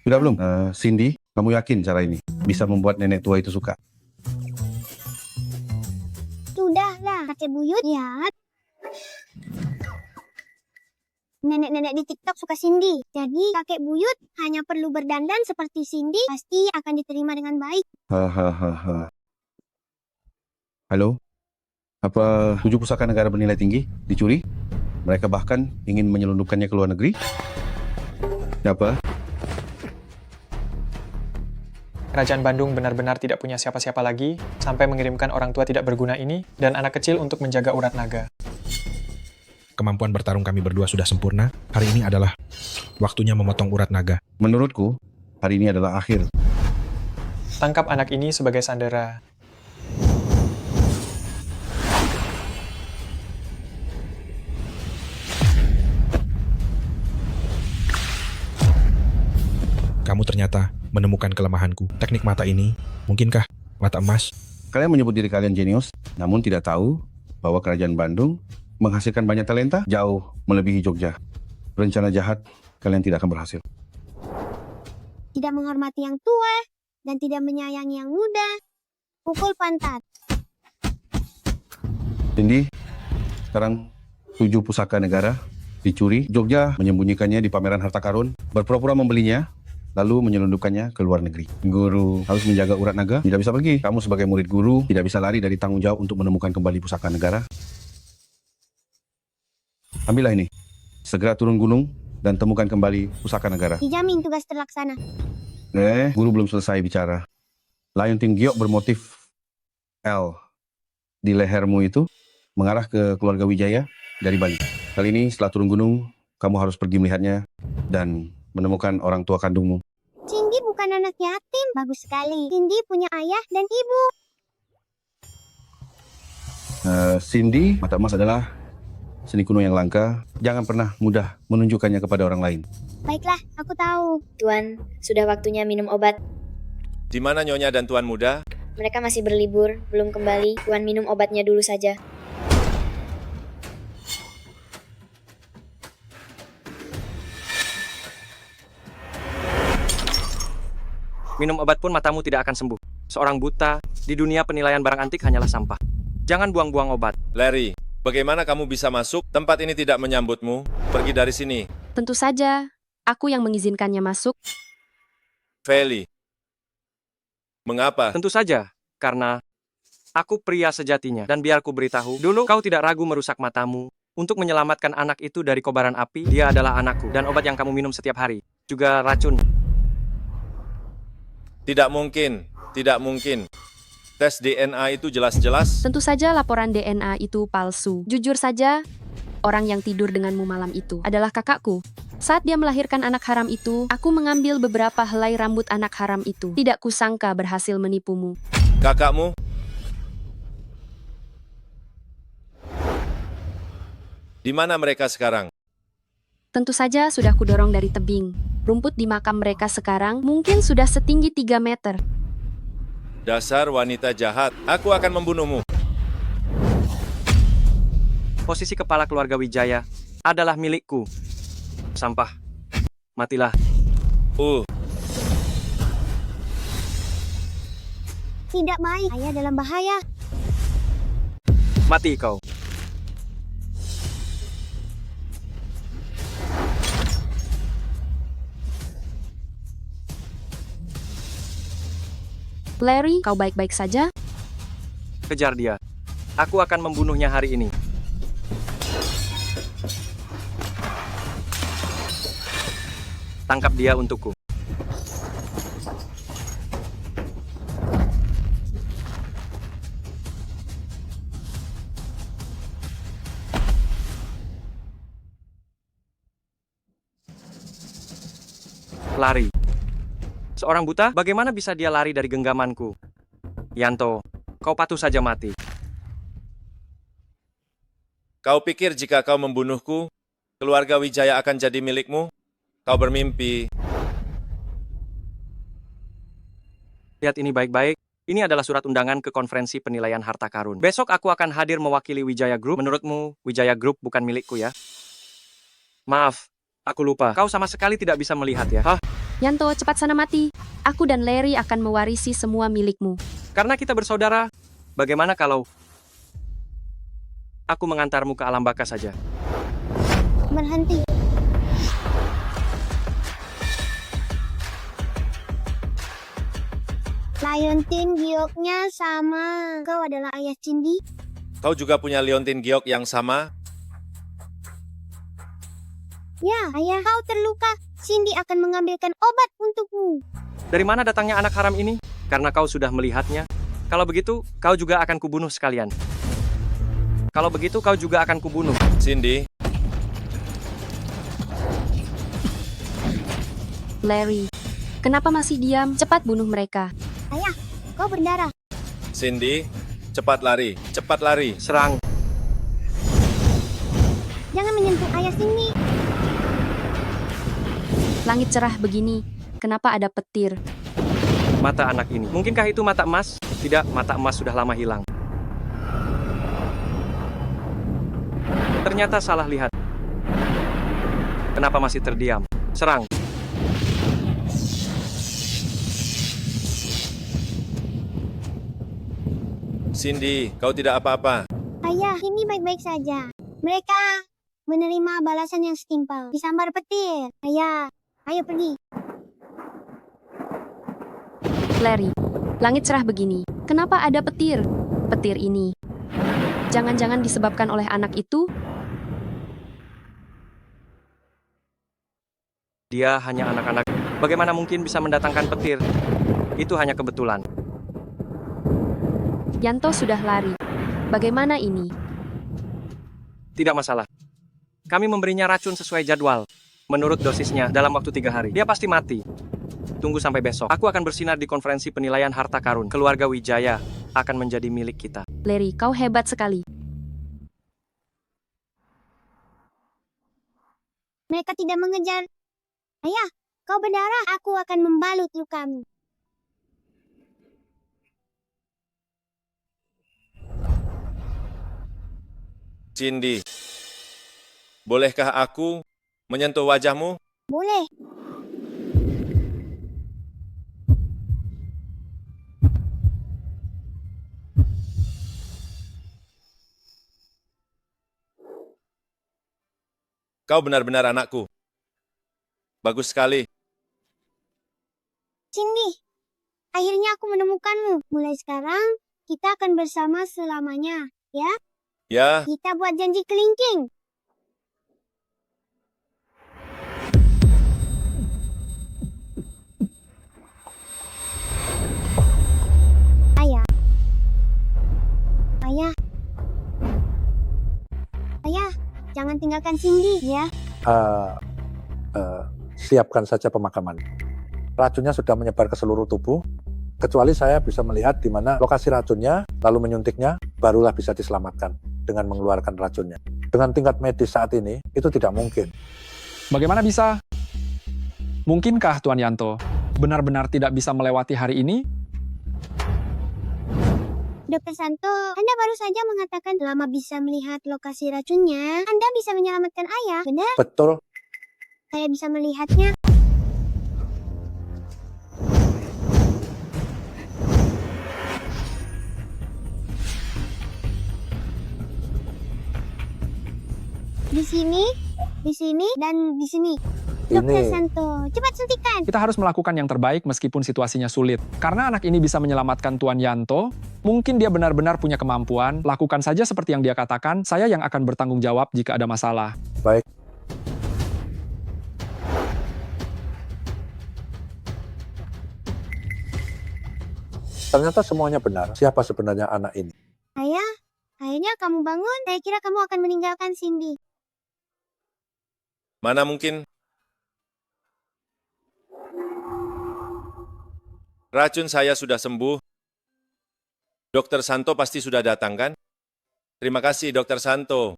Sudah belum? Cindy, kamu yakin cara ini bisa membuat nenek tua itu suka? Sudahlah, kakek buyut ya. Nenek-nenek di TikTok suka Cindy. Jadi kakek buyut hanya perlu berdandan seperti Cindy, pasti akan diterima dengan baik. Hahaha. Halo? Apa 7 pusaka negara bernilai tinggi dicuri? Mereka bahkan ingin menyelundupkannya ke luar negeri? Apa? Kerajaan Bandung benar-benar tidak punya siapa-siapa lagi, sampai mengirimkan orang tua tidak berguna ini, dan anak kecil untuk menjaga urat naga. Kemampuan bertarung kami berdua sudah sempurna. Hari ini adalah waktunya memotong urat naga. Menurutku, hari ini adalah akhir. Tangkap anak ini sebagai sandera. Kamu ternyata menemukan kelemahanku. Teknik mata ini, mungkinkah mata emas? Kalian menyebut diri kalian jenius, namun tidak tahu bahwa kerajaan Bandung menghasilkan banyak talenta jauh melebihi Jogja. Rencana jahat, kalian tidak akan berhasil. Tidak menghormati yang tua dan tidak menyayangi yang muda. Pukul pantat. Cindy, sekarang 7 pusaka negara dicuri. Jogja menyembunyikannya di pameran harta karun, berpura-pura membelinya, lalu menyelundupkannya ke luar negeri. Guru harus menjaga urat naga, tidak bisa pergi. Kamu sebagai murid guru tidak bisa lari dari tanggung jawab untuk menemukan kembali pusaka negara. Ambillah ini. Segera turun gunung dan temukan kembali pusaka negara. Dijamin tugas terlaksana. Guru belum selesai bicara. Layang Tim Giok bermotif L di lehermu itu mengarah ke keluarga Wijaya dari Bali. Kali ini setelah turun gunung, kamu harus pergi melihatnya dan menemukan orang tua kandungmu. Cindy bukan anak yatim. Bagus sekali. Cindy punya ayah dan ibu. Cindy, mata emas adalah seni kuno yang langka. Jangan pernah mudah menunjukkannya kepada orang lain. Baiklah, aku tahu. Tuan, sudah waktunya minum obat. Di mana Nyonya dan Tuan Muda? Mereka masih berlibur, belum kembali. Tuan minum obatnya dulu saja. Minum obat pun matamu tidak akan sembuh. Seorang buta, di dunia penilaian barang antik hanyalah sampah. Jangan buang-buang obat. Larry, bagaimana kamu bisa masuk? Tempat ini tidak menyambutmu. Pergi dari sini. Tentu saja, aku yang mengizinkannya masuk. Feli. Mengapa? Tentu saja, karena aku pria sejatinya. Dan biar ku beritahu, dulu kau tidak ragu merusak matamu untuk menyelamatkan anak itu dari kobaran api. Dia adalah anakku, dan obat yang kamu minum setiap hari juga racun. Tidak mungkin. Tidak mungkin. Tes DNA itu jelas-jelas. Tentu saja laporan DNA itu palsu. Jujur saja, orang yang tidur denganmu malam itu adalah kakakku. Saat dia melahirkan anak haram itu, aku mengambil beberapa helai rambut anak haram itu. Tidak kusangka berhasil menipumu. Kakakmu? Di mana mereka sekarang? Tentu saja sudah kudorong dari tebing. Rumput di makam mereka sekarang mungkin sudah setinggi 3 meter. Dasar wanita jahat. Aku akan membunuhmu. Posisi kepala keluarga Wijaya adalah milikku. Sampah. Matilah. Tidak baik. Ayah dalam bahaya. Mati kau. Larry, kau baik-baik saja? Kejar dia. Aku akan membunuhnya hari ini. Tangkap dia untukku. Lari. Seorang buta, bagaimana bisa dia lari dari genggamanku? Yanto, kau patuh saja mati. Kau pikir jika kau membunuhku, keluarga Wijaya akan jadi milikmu? Kau bermimpi. Lihat ini baik-baik. Ini adalah surat undangan ke konferensi penilaian harta karun. Besok aku akan hadir mewakili Wijaya Group. Menurutmu, Wijaya Group bukan milikku ya? Maaf, aku lupa. Kau sama sekali tidak bisa melihat ya? Hah? Yanto, cepat sana mati. Aku dan Larry akan mewarisi semua milikmu. Karena kita bersaudara, bagaimana kalau aku mengantarmu ke alam baka saja? Berhenti. Liontin gioknya sama. Kau adalah ayah Cindy. Kau juga punya liontin giok yang sama? Ya, ayah, kau terluka. Cindy akan mengambilkan obat untukmu. Dari mana datangnya anak haram ini? Karena kau sudah melihatnya. Kalau begitu, kau juga akan kubunuh sekalian. Kalau begitu, kau juga akan kubunuh. Cindy, Larry, kenapa masih diam? Cepat bunuh mereka. Ayah, kau berdarah. Cindy, cepat lari, cepat lari. Serang. Jangan menyentuh ayah Cindy. Langit cerah begini, kenapa ada petir? Mata anak ini. Mungkinkah itu mata emas? Tidak, mata emas sudah lama hilang. Ternyata salah lihat. Kenapa masih terdiam? Serang. Cindy, kau tidak apa-apa. Ayah, ini baik-baik saja. Mereka menerima balasan yang setimpal. Disambar petir. Ayah, ayo pergi. Larry, langit cerah begini, kenapa ada petir? Petir ini, jangan-jangan disebabkan oleh anak itu? Dia hanya anak-anak. Bagaimana mungkin bisa mendatangkan petir? Itu hanya kebetulan. Yanto sudah lari. Bagaimana ini? Tidak masalah. Kami memberinya racun sesuai jadwal. Menurut dosisnya, dalam waktu 3 hari. Dia pasti mati. Tunggu sampai besok. Aku akan bersinar di konferensi penilaian harta karun. Keluarga Wijaya akan menjadi milik kita. Larry, kau hebat sekali. Mereka tidak mengejar. Ayah, kau berdarah. Aku akan membalut lukamu. Cindy, bolehkah aku menyentuh wajahmu? Boleh. Kau benar-benar anakku. Bagus sekali. Cindy, akhirnya aku menemukanmu. Mulai sekarang, kita akan bersama selamanya. Ya, Ya, kita buat janji kelingking. Ayah. Ayah. Ayah, jangan tinggalkan Cindy ya. Siapkan saja pemakaman. Racunnya sudah menyebar ke seluruh tubuh, kecuali saya bisa melihat di mana lokasi racunnya, lalu menyuntiknya, barulah bisa diselamatkan dengan mengeluarkan racunnya. Dengan tingkat medis saat ini, itu tidak mungkin. Bagaimana bisa? Mungkinkah Tuan Yanto benar-benar tidak bisa melewati hari ini? Dr. Santo, Anda baru saja mengatakan lama bisa melihat lokasi racunnya. Anda bisa menyelamatkan ayah, benar? Betul, Saya bisa melihatnya. Di sini, dan di sini. Dr. ini Santo, cepat suntikan. Kita harus melakukan yang terbaik meskipun situasinya sulit. Karena anak ini bisa menyelamatkan Tuan Yanto, mungkin dia benar-benar punya kemampuan, lakukan saja seperti yang dia katakan, saya yang akan bertanggung jawab jika ada masalah. baik. Ternyata semuanya benar. Siapa sebenarnya anak ini? Ayah, akhirnya kamu bangun. Saya kira kamu akan meninggalkan Cindy. mana mungkin? Racun saya sudah sembuh. Dokter Santo pasti sudah datang, kan? Terima kasih, Dokter Santo.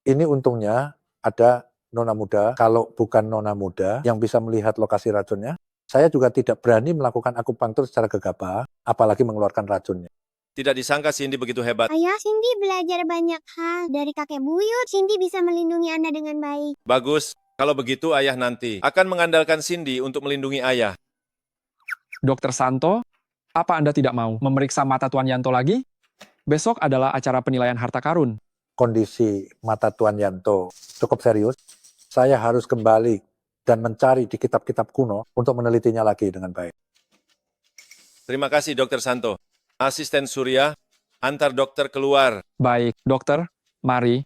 Ini untungnya ada nona muda. Kalau bukan nona muda yang bisa melihat lokasi racunnya, saya juga tidak berani melakukan akupunktur secara gegabah, apalagi mengeluarkan racunnya. Tidak disangka Cindy begitu hebat. Ayah, Cindy belajar banyak hal dari kakek buyut. Cindy bisa melindungi Anda dengan baik. Bagus. Kalau begitu, ayah nanti akan mengandalkan Cindy untuk melindungi ayah. Dokter Santo, apa Anda tidak mau memeriksa mata Tuan Yanto lagi? Besok adalah acara penilaian harta karun. Kondisi mata Tuan Yanto cukup serius. Saya harus kembali dan mencari di kitab-kitab kuno untuk menelitinya lagi dengan baik. Terima kasih, Dokter Santo. Asisten Surya, antar dokter keluar. Baik, dokter, mari.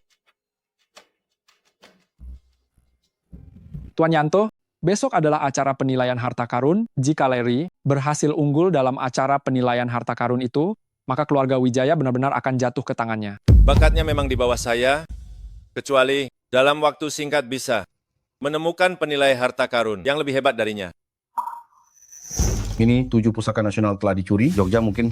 Tuan Yanto, besok adalah acara penilaian harta karun. Jika Larry berhasil unggul dalam acara penilaian harta karun itu, maka keluarga Wijaya benar-benar akan jatuh ke tangannya. Bakatnya memang di bawah saya, kecuali dalam waktu singkat bisa menemukan penilai harta karun yang lebih hebat darinya. Ini 7 pusaka nasional telah dicuri. Jogja mungkin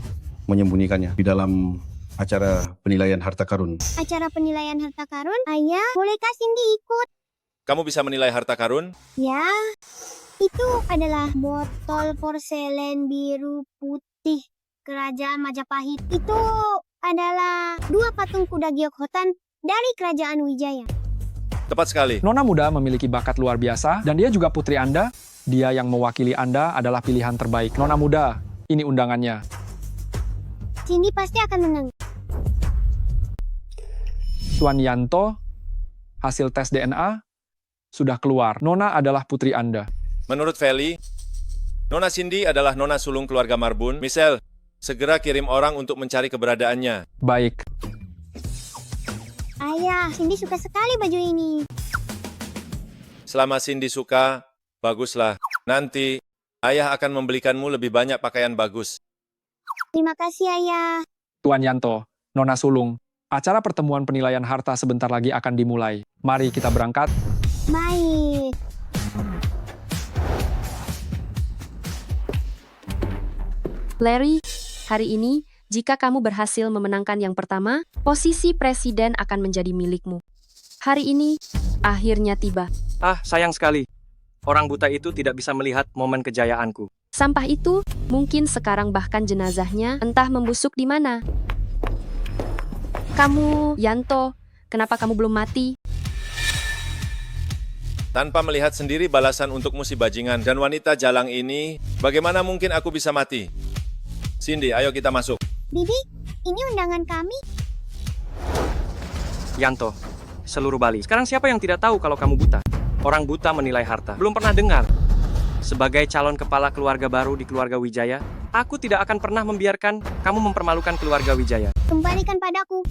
menyembunyikannya di dalam acara penilaian harta karun. Acara penilaian harta karun, ayah, bolehkah Cindy ikut? Kamu bisa menilai harta karun? Ya, itu adalah botol porselen biru putih kerajaan Majapahit. Itu adalah 2 patung kuda Gyokhotan dari kerajaan Wijaya. Tepat sekali. Nona muda memiliki bakat luar biasa, dan dia juga putri Anda. Dia yang mewakili Anda adalah pilihan terbaik. Nona muda, ini undangannya. Cindy pasti akan menang. Tuan Yanto, hasil tes DNA sudah keluar. Nona adalah putri Anda. Menurut Feli, Nona Cindy adalah nona sulung keluarga Marbun. Michelle, segera kirim orang untuk mencari keberadaannya. Baik. Ayah, Cindy suka sekali baju ini. Selama Cindy suka, baguslah. Nanti, ayah akan membelikanmu lebih banyak pakaian bagus. Terima kasih, ayah. Tuan Yanto, Nona sulung, acara pertemuan penilaian harta sebentar lagi akan dimulai. Mari kita berangkat. Baik. Larry, hari ini, jika kamu berhasil memenangkan yang pertama, posisi presiden akan menjadi milikmu. Hari ini, akhirnya tiba. Ah, sayang sekali. Orang buta itu tidak bisa melihat momen kejayaanku. Sampah itu, mungkin sekarang bahkan jenazahnya entah membusuk di mana. Kamu, Yanto, kenapa kamu belum mati? Tanpa melihat sendiri balasan untukmu si bajingan dan wanita jalang ini, bagaimana mungkin aku bisa mati? Cindy, ayo kita masuk. Bibi, ini undangan kami. Yanto, seluruh Bali. Sekarang siapa yang tidak tahu kalau kamu buta? Orang buta menilai harta. Belum pernah dengar. Sebagai calon kepala keluarga baru di keluarga Wijaya, aku tidak akan pernah membiarkan kamu mempermalukan keluarga Wijaya. Kembalikan padaku.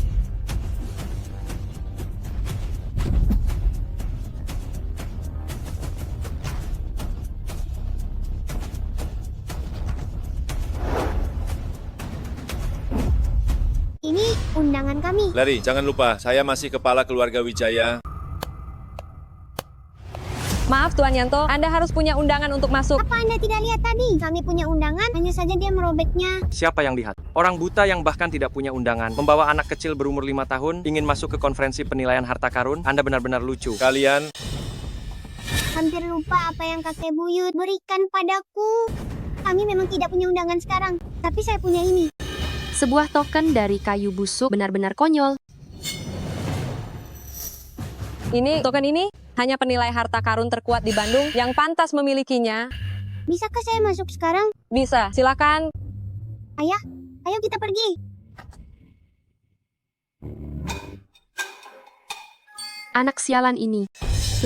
Ini undangan kami. Larry, jangan lupa, saya masih kepala keluarga Wijaya. Maaf Tuan Yanto, Anda harus punya undangan untuk masuk. Apa Anda tidak lihat tadi? Kami punya undangan, hanya saja dia merobeknya. Siapa yang lihat? Orang buta yang bahkan tidak punya undangan, membawa anak kecil berumur 5 tahun, ingin masuk ke konferensi penilaian harta karun. Anda benar-benar lucu. Kalian, Hampir lupa apa yang kakek buyut berikan padaku. Kami memang tidak punya undangan sekarang, tapi saya punya ini. Sebuah token dari kayu busuk benar-benar konyol. Ini, token ini, hanya penilai harta karun terkuat di Bandung yang pantas memilikinya. Bisakah saya masuk sekarang? Bisa, silakan. Ayah, ayo kita pergi. Anak sialan ini.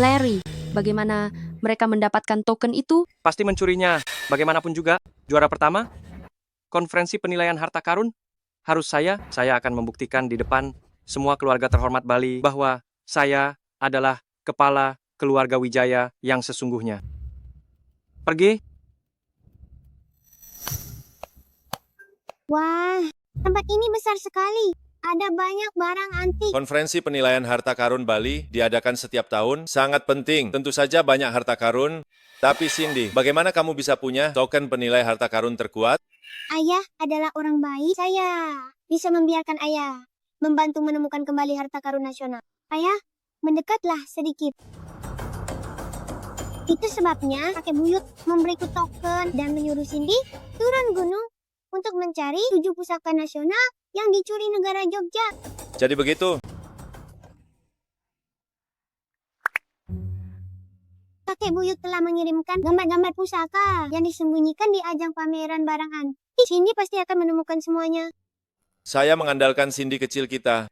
Larry, bagaimana mereka mendapatkan token itu? Pasti mencurinya. Bagaimanapun juga, juara pertama, konferensi penilaian harta karun, harus saya akan membuktikan di depan semua keluarga terhormat Bali bahwa saya adalah kepala keluarga Wijaya yang sesungguhnya. Pergi. Wah, tempat ini besar sekali. Ada banyak barang antik. konferensi penilaian harta karun Bali diadakan setiap tahun, sangat penting. Tentu saja banyak harta karun, tapi Cindy, bagaimana kamu bisa punya token penilai harta karun terkuat? Ayah adalah orang baik. Saya bisa membiarkan ayah membantu menemukan kembali harta karun nasional. Ayah, mendekatlah sedikit. Itu sebabnya kakek buyut memberiku token dan menyuruh Cindy turun gunung untuk mencari 7 pusaka nasional yang dicuri negara Jogja. Jadi begitu. kakek buyut telah mengirimkan gambar-gambar pusaka yang disembunyikan di ajang pameran barang antik. Cindy pasti akan menemukan semuanya. Saya mengandalkan Cindy kecil kita.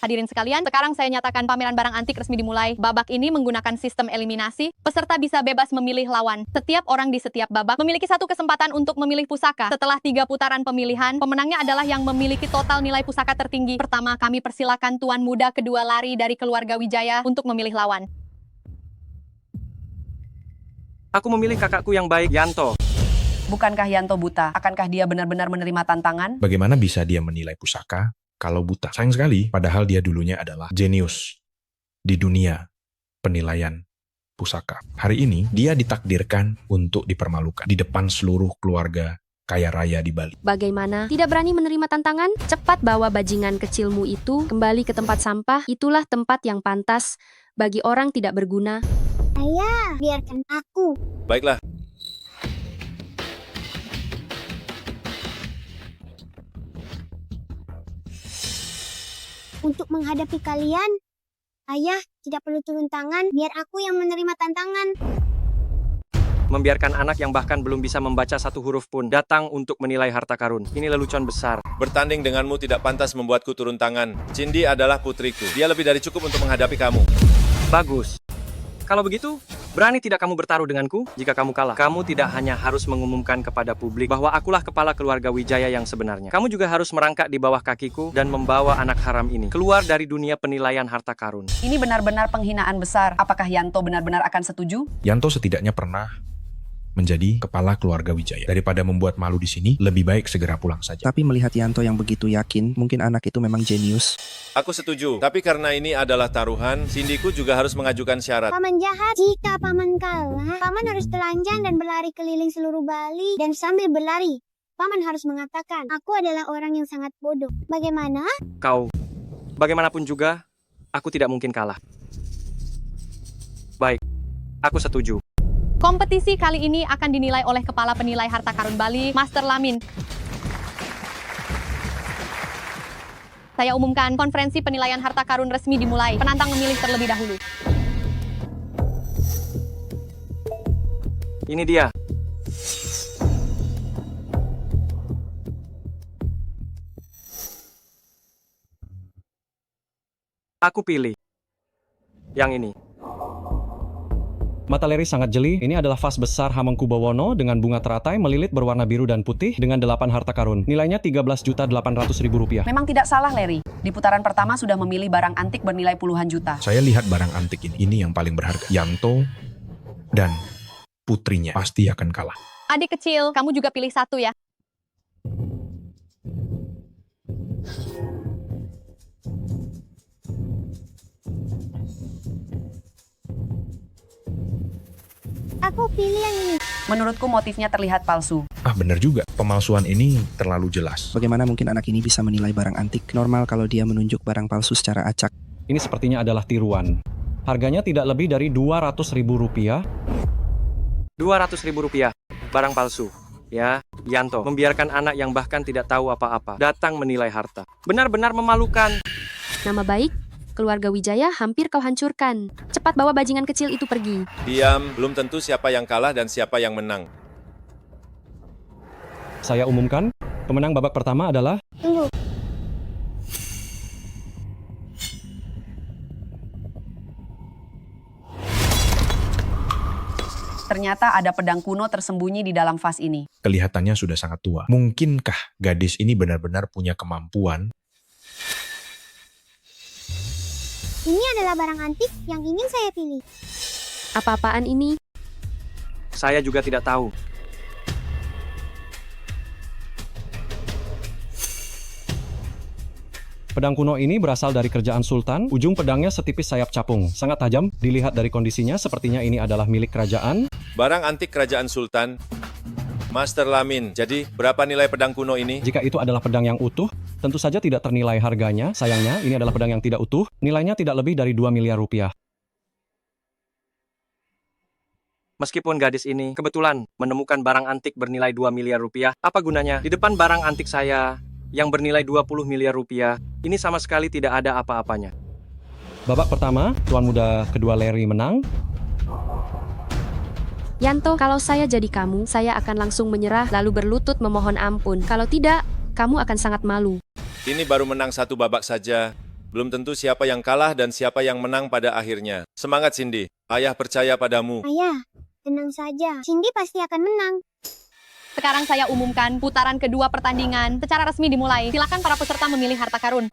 Hadirin sekalian, sekarang saya nyatakan pameran barang antik resmi dimulai. Babak ini menggunakan sistem eliminasi. Peserta bisa bebas memilih lawan. Setiap orang di setiap babak memiliki satu kesempatan untuk memilih pusaka. Setelah 3 putaran pemilihan, pemenangnya adalah yang memiliki total nilai pusaka tertinggi. Pertama, kami persilakan tuan muda kedua lari dari keluarga Wijaya untuk memilih lawan. Aku memilih kakakku yang baik, Yanto. Bukankah Yanto buta? Akankah dia benar-benar menerima tantangan? Bagaimana bisa dia menilai pusaka kalau buta? Sayang sekali, padahal dia dulunya adalah jenius di dunia penilaian pusaka. Hari ini, dia ditakdirkan untuk dipermalukan di depan seluruh keluarga kaya raya di Bali. Bagaimana? Tidak berani menerima tantangan? Cepat bawa bajingan kecilmu itu kembali ke tempat sampah. Itulah tempat yang pantas bagi orang tidak berguna. Ayah, biarkan aku. Baiklah. Untuk menghadapi kalian, ayah tidak perlu turun tangan, biar aku yang menerima tantangan. Membiarkan anak yang bahkan belum bisa membaca satu huruf pun datang untuk menilai harta karun. Ini lelucon besar. Bertanding denganmu tidak pantas membuatku turun tangan. Cindy adalah putriku. Dia lebih dari cukup untuk menghadapi kamu. Bagus. Kalau begitu, berani tidak kamu bertaruh denganku? Jika kamu kalah, kamu tidak hanya harus mengumumkan kepada publik bahwa akulah kepala keluarga Wijaya yang sebenarnya. Kamu juga harus merangkak di bawah kakiku dan membawa anak haram ini keluar dari dunia penilaian harta karun. Ini benar-benar penghinaan besar. Apakah Yanto benar-benar akan setuju? Yanto setidaknya pernah menjadi kepala keluarga Wijaya. Daripada membuat malu di sini, lebih baik segera pulang saja. Tapi melihat Yanto yang begitu yakin, mungkin anak itu memang jenius. Aku setuju, tapi karena ini adalah taruhan, Cindyku juga harus mengajukan syarat. Paman jahat, jika paman kalah, paman harus telanjang dan berlari keliling seluruh Bali. Dan sambil berlari, paman harus mengatakan, aku adalah orang yang sangat bodoh. Bagaimana? Kau, bagaimanapun juga, aku tidak mungkin kalah. Baik, aku setuju. Kompetisi kali ini akan dinilai oleh Kepala Penilai Harta Karun Bali, Master Lamin. Saya umumkan konferensi penilaian harta karun resmi dimulai. Penantang memilih terlebih dahulu. Ini dia. Aku pilih yang ini. Mata Leri sangat jeli. Ini adalah vas besar Hamengkubuwono dengan bunga teratai melilit berwarna biru dan putih dengan 8 harta karun. Nilainya Rp13.800.000. Memang tidak salah, Larry. Di putaran pertama sudah memilih barang antik bernilai puluhan juta. Saya lihat barang antik ini. Ini yang paling berharga. Yanto dan putrinya pasti akan kalah. Adik kecil, kamu juga pilih satu ya. Aku pilih yang ini. Menurutku motifnya terlihat palsu. Ah, benar juga. Pemalsuan ini terlalu jelas. Bagaimana mungkin anak ini bisa menilai barang antik? Normal kalau dia menunjuk barang palsu secara acak. Ini sepertinya adalah tiruan. Harganya tidak lebih dari Rp200.000. Rp200.000. Barang palsu. Ya, Yanto membiarkan anak yang bahkan tidak tahu apa-apa datang menilai harta. Benar-benar memalukan. Nama baik keluarga Wijaya hampir kau hancurkan. Cepat bawa bajingan kecil itu pergi. Diam, belum tentu siapa yang kalah dan siapa yang menang. Saya umumkan, pemenang babak pertama adalah... Tunggu. Ternyata ada pedang kuno tersembunyi di dalam vas ini. Kelihatannya sudah sangat tua. Mungkinkah gadis ini benar-benar punya kemampuan? Ini adalah barang antik yang ingin saya pilih. Apa-apaan ini? Saya juga tidak tahu. Pedang kuno ini berasal dari kerajaan Sultan. Ujung pedangnya setipis sayap capung. Sangat tajam. Dilihat dari kondisinya, sepertinya ini adalah milik kerajaan. Barang antik kerajaan Sultan. Master Lamin, jadi berapa nilai pedang kuno ini? Jika itu adalah pedang yang utuh, tentu saja tidak ternilai harganya. Sayangnya, ini adalah pedang yang tidak utuh. Nilainya tidak lebih dari Rp2 miliar. Meskipun gadis ini kebetulan menemukan barang antik bernilai Rp2 miliar, apa gunanya? Di depan barang antik saya yang bernilai Rp20 miliar, ini sama sekali tidak ada apa-apanya. Babak pertama, tuan muda kedua Larry menang. Yanto, kalau saya jadi kamu, saya akan langsung menyerah lalu berlutut memohon ampun. Kalau tidak, kamu akan sangat malu. Ini baru menang satu babak saja. Belum tentu siapa yang kalah dan siapa yang menang pada akhirnya. Semangat Cindy, ayah percaya padamu. Ayah, tenang saja. Cindy pasti akan menang. Sekarang saya umumkan putaran kedua pertandingan secara resmi dimulai. Silakan para peserta memilih harta karun.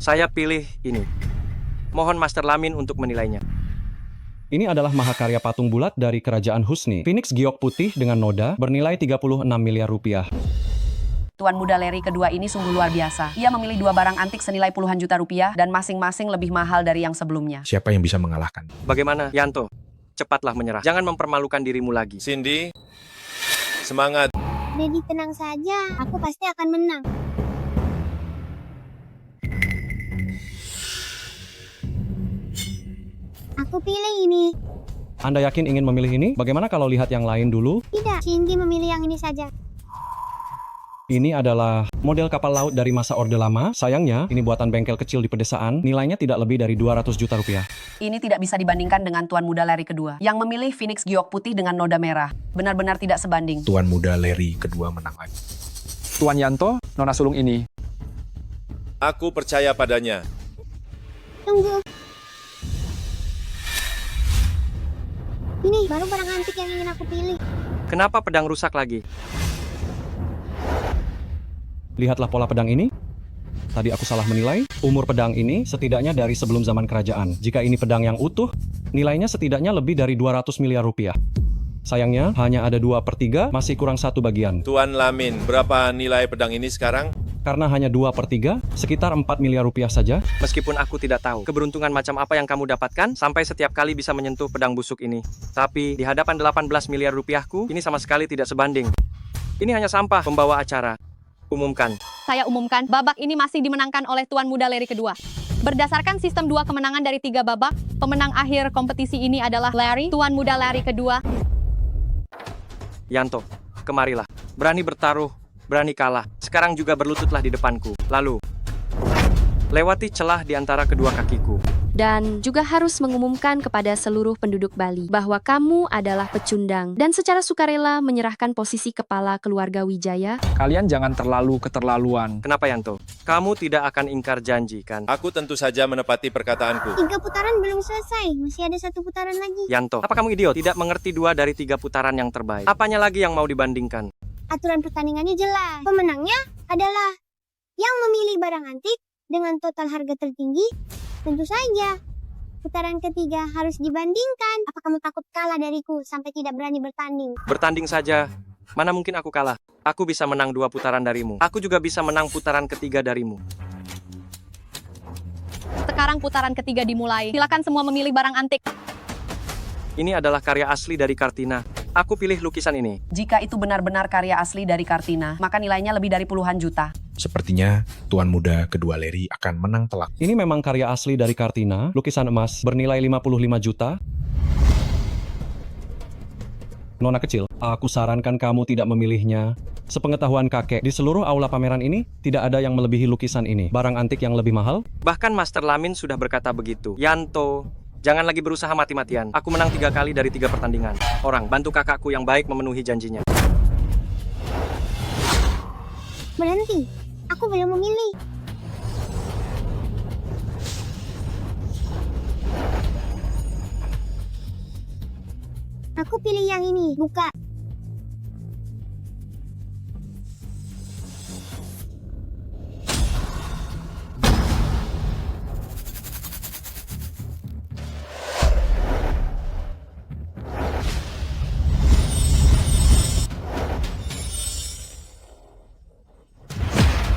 Saya pilih ini. Mohon Master Lamin untuk menilainya. Ini adalah mahakarya patung bulat dari Kerajaan Husni. Phoenix giok putih dengan noda bernilai 36 miliar rupiah. Tuan muda Larry kedua ini sungguh luar biasa. Ia memilih 2 barang antik senilai puluhan juta rupiah dan masing-masing lebih mahal dari yang sebelumnya. Siapa yang bisa mengalahkan? Bagaimana, Yanto? Cepatlah menyerah. Jangan mempermalukan dirimu lagi. Cindy, semangat. Daddy tenang saja, aku pasti akan menang. Aku pilih ini. Anda yakin ingin memilih ini? Bagaimana kalau lihat yang lain dulu? Tidak, Cindy memilih yang ini saja. Ini adalah model kapal laut dari masa Orde Lama. Sayangnya, ini buatan bengkel kecil di pedesaan. Nilainya tidak lebih dari 200 juta rupiah. Ini tidak bisa dibandingkan dengan Tuan muda Larry kedua, yang memilih Phoenix giok putih dengan noda merah. Benar-benar tidak sebanding. Tuan muda Larry kedua menang lagi. Tuan Yanto, nona sulung ini. Aku percaya padanya. Tunggu. Ini baru barang antik yang ingin aku pilih. Kenapa pedang rusak lagi? Lihatlah pola pedang ini. Tadi aku salah menilai. Umur pedang ini setidaknya dari sebelum zaman kerajaan. Jika ini pedang yang utuh, nilainya setidaknya lebih dari 200 miliar rupiah. Sayangnya, hanya ada 2/3, masih kurang 1 bagian. Tuan Lamin, berapa nilai pedang ini sekarang? Karena hanya 2/3, sekitar 4 miliar rupiah saja. Meskipun aku tidak tahu keberuntungan macam apa yang kamu dapatkan sampai setiap kali bisa menyentuh pedang busuk ini. Tapi di hadapan 18 miliar rupiahku, ini sama sekali tidak sebanding. Ini hanya sampah pembawa acara. Umumkan. Saya umumkan, babak ini masih dimenangkan oleh Tuan muda Larry kedua. Berdasarkan sistem 2 kemenangan dari 3 babak, pemenang akhir kompetisi ini adalah Larry, Tuan muda Larry kedua. Yanto, kemarilah. Berani bertaruh, berani kalah. Sekarang juga berlututlah di depanku. Lalu, lewati celah di antara kedua kakiku. Dan juga harus mengumumkan kepada seluruh penduduk Bali bahwa kamu adalah pecundang dan secara sukarela menyerahkan posisi kepala keluarga Wijaya. Kalian jangan terlalu keterlaluan. Kenapa Yanto? Kamu tidak akan ingkar janji, kan? Aku tentu saja menepati perkataanku. 3 putaran belum selesai, masih ada 1 putaran lagi. Yanto, apa kamu idiot? Tidak mengerti 2 dari 3 putaran yang terbaik. Apanya lagi yang mau dibandingkan? Aturan pertandingannya jelas. Pemenangnya adalah yang memilih barang antik dengan total harga tertinggi. Tentu saja, putaran ketiga harus dibandingkan. Apa kamu takut kalah dariku sampai tidak berani bertanding? Bertanding saja. Mana mungkin aku kalah? Aku bisa menang 2 putaran darimu. Aku juga bisa menang putaran ketiga darimu. Sekarang putaran ketiga dimulai. Silakan semua memilih barang antik. Ini adalah karya asli dari Kartina. Aku pilih lukisan ini. Jika itu benar-benar karya asli dari Kartina, maka nilainya lebih dari puluhan juta. Sepertinya tuan muda kedua Larry akan menang telak. Ini memang karya asli dari Kartina, lukisan emas bernilai 55 juta. Nona kecil, aku sarankan kamu tidak memilihnya. Sepengetahuan kakek, di seluruh aula pameran ini, tidak ada yang melebihi lukisan ini. Barang antik yang lebih mahal? Bahkan Master Lamin sudah berkata begitu. Yanto, jangan lagi berusaha mati-matian. Aku menang 3 kali dari 3 pertandingan. Orang, bantu kakakku yang baik memenuhi janjinya. Berhenti. Aku belum memilih. Aku pilih yang ini. Buka.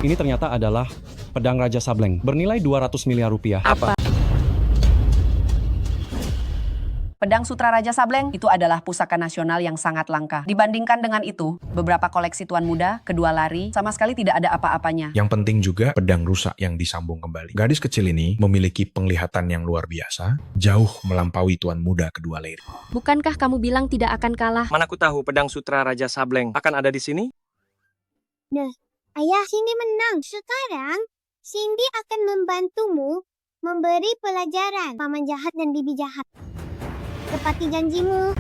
Ini ternyata adalah pedang Raja Sableng, bernilai 200 miliar rupiah. Apa? Pedang Sutra Raja Sableng itu adalah pusaka nasional yang sangat langka. Dibandingkan dengan itu, beberapa koleksi Tuan Muda, kedua Larry, sama sekali tidak ada apa-apanya. Yang penting juga pedang rusak yang disambung kembali. Gadis kecil ini memiliki penglihatan yang luar biasa, jauh melampaui Tuan Muda kedua Larry. Bukankah kamu bilang tidak akan kalah? Mana ku tahu pedang Sutra Raja Sableng akan ada di sini? Ayah, Cindy menang. Sekarang, Cindy akan membantumu memberi pelajaran paman jahat dan bibi jahat. Tepati janjimu.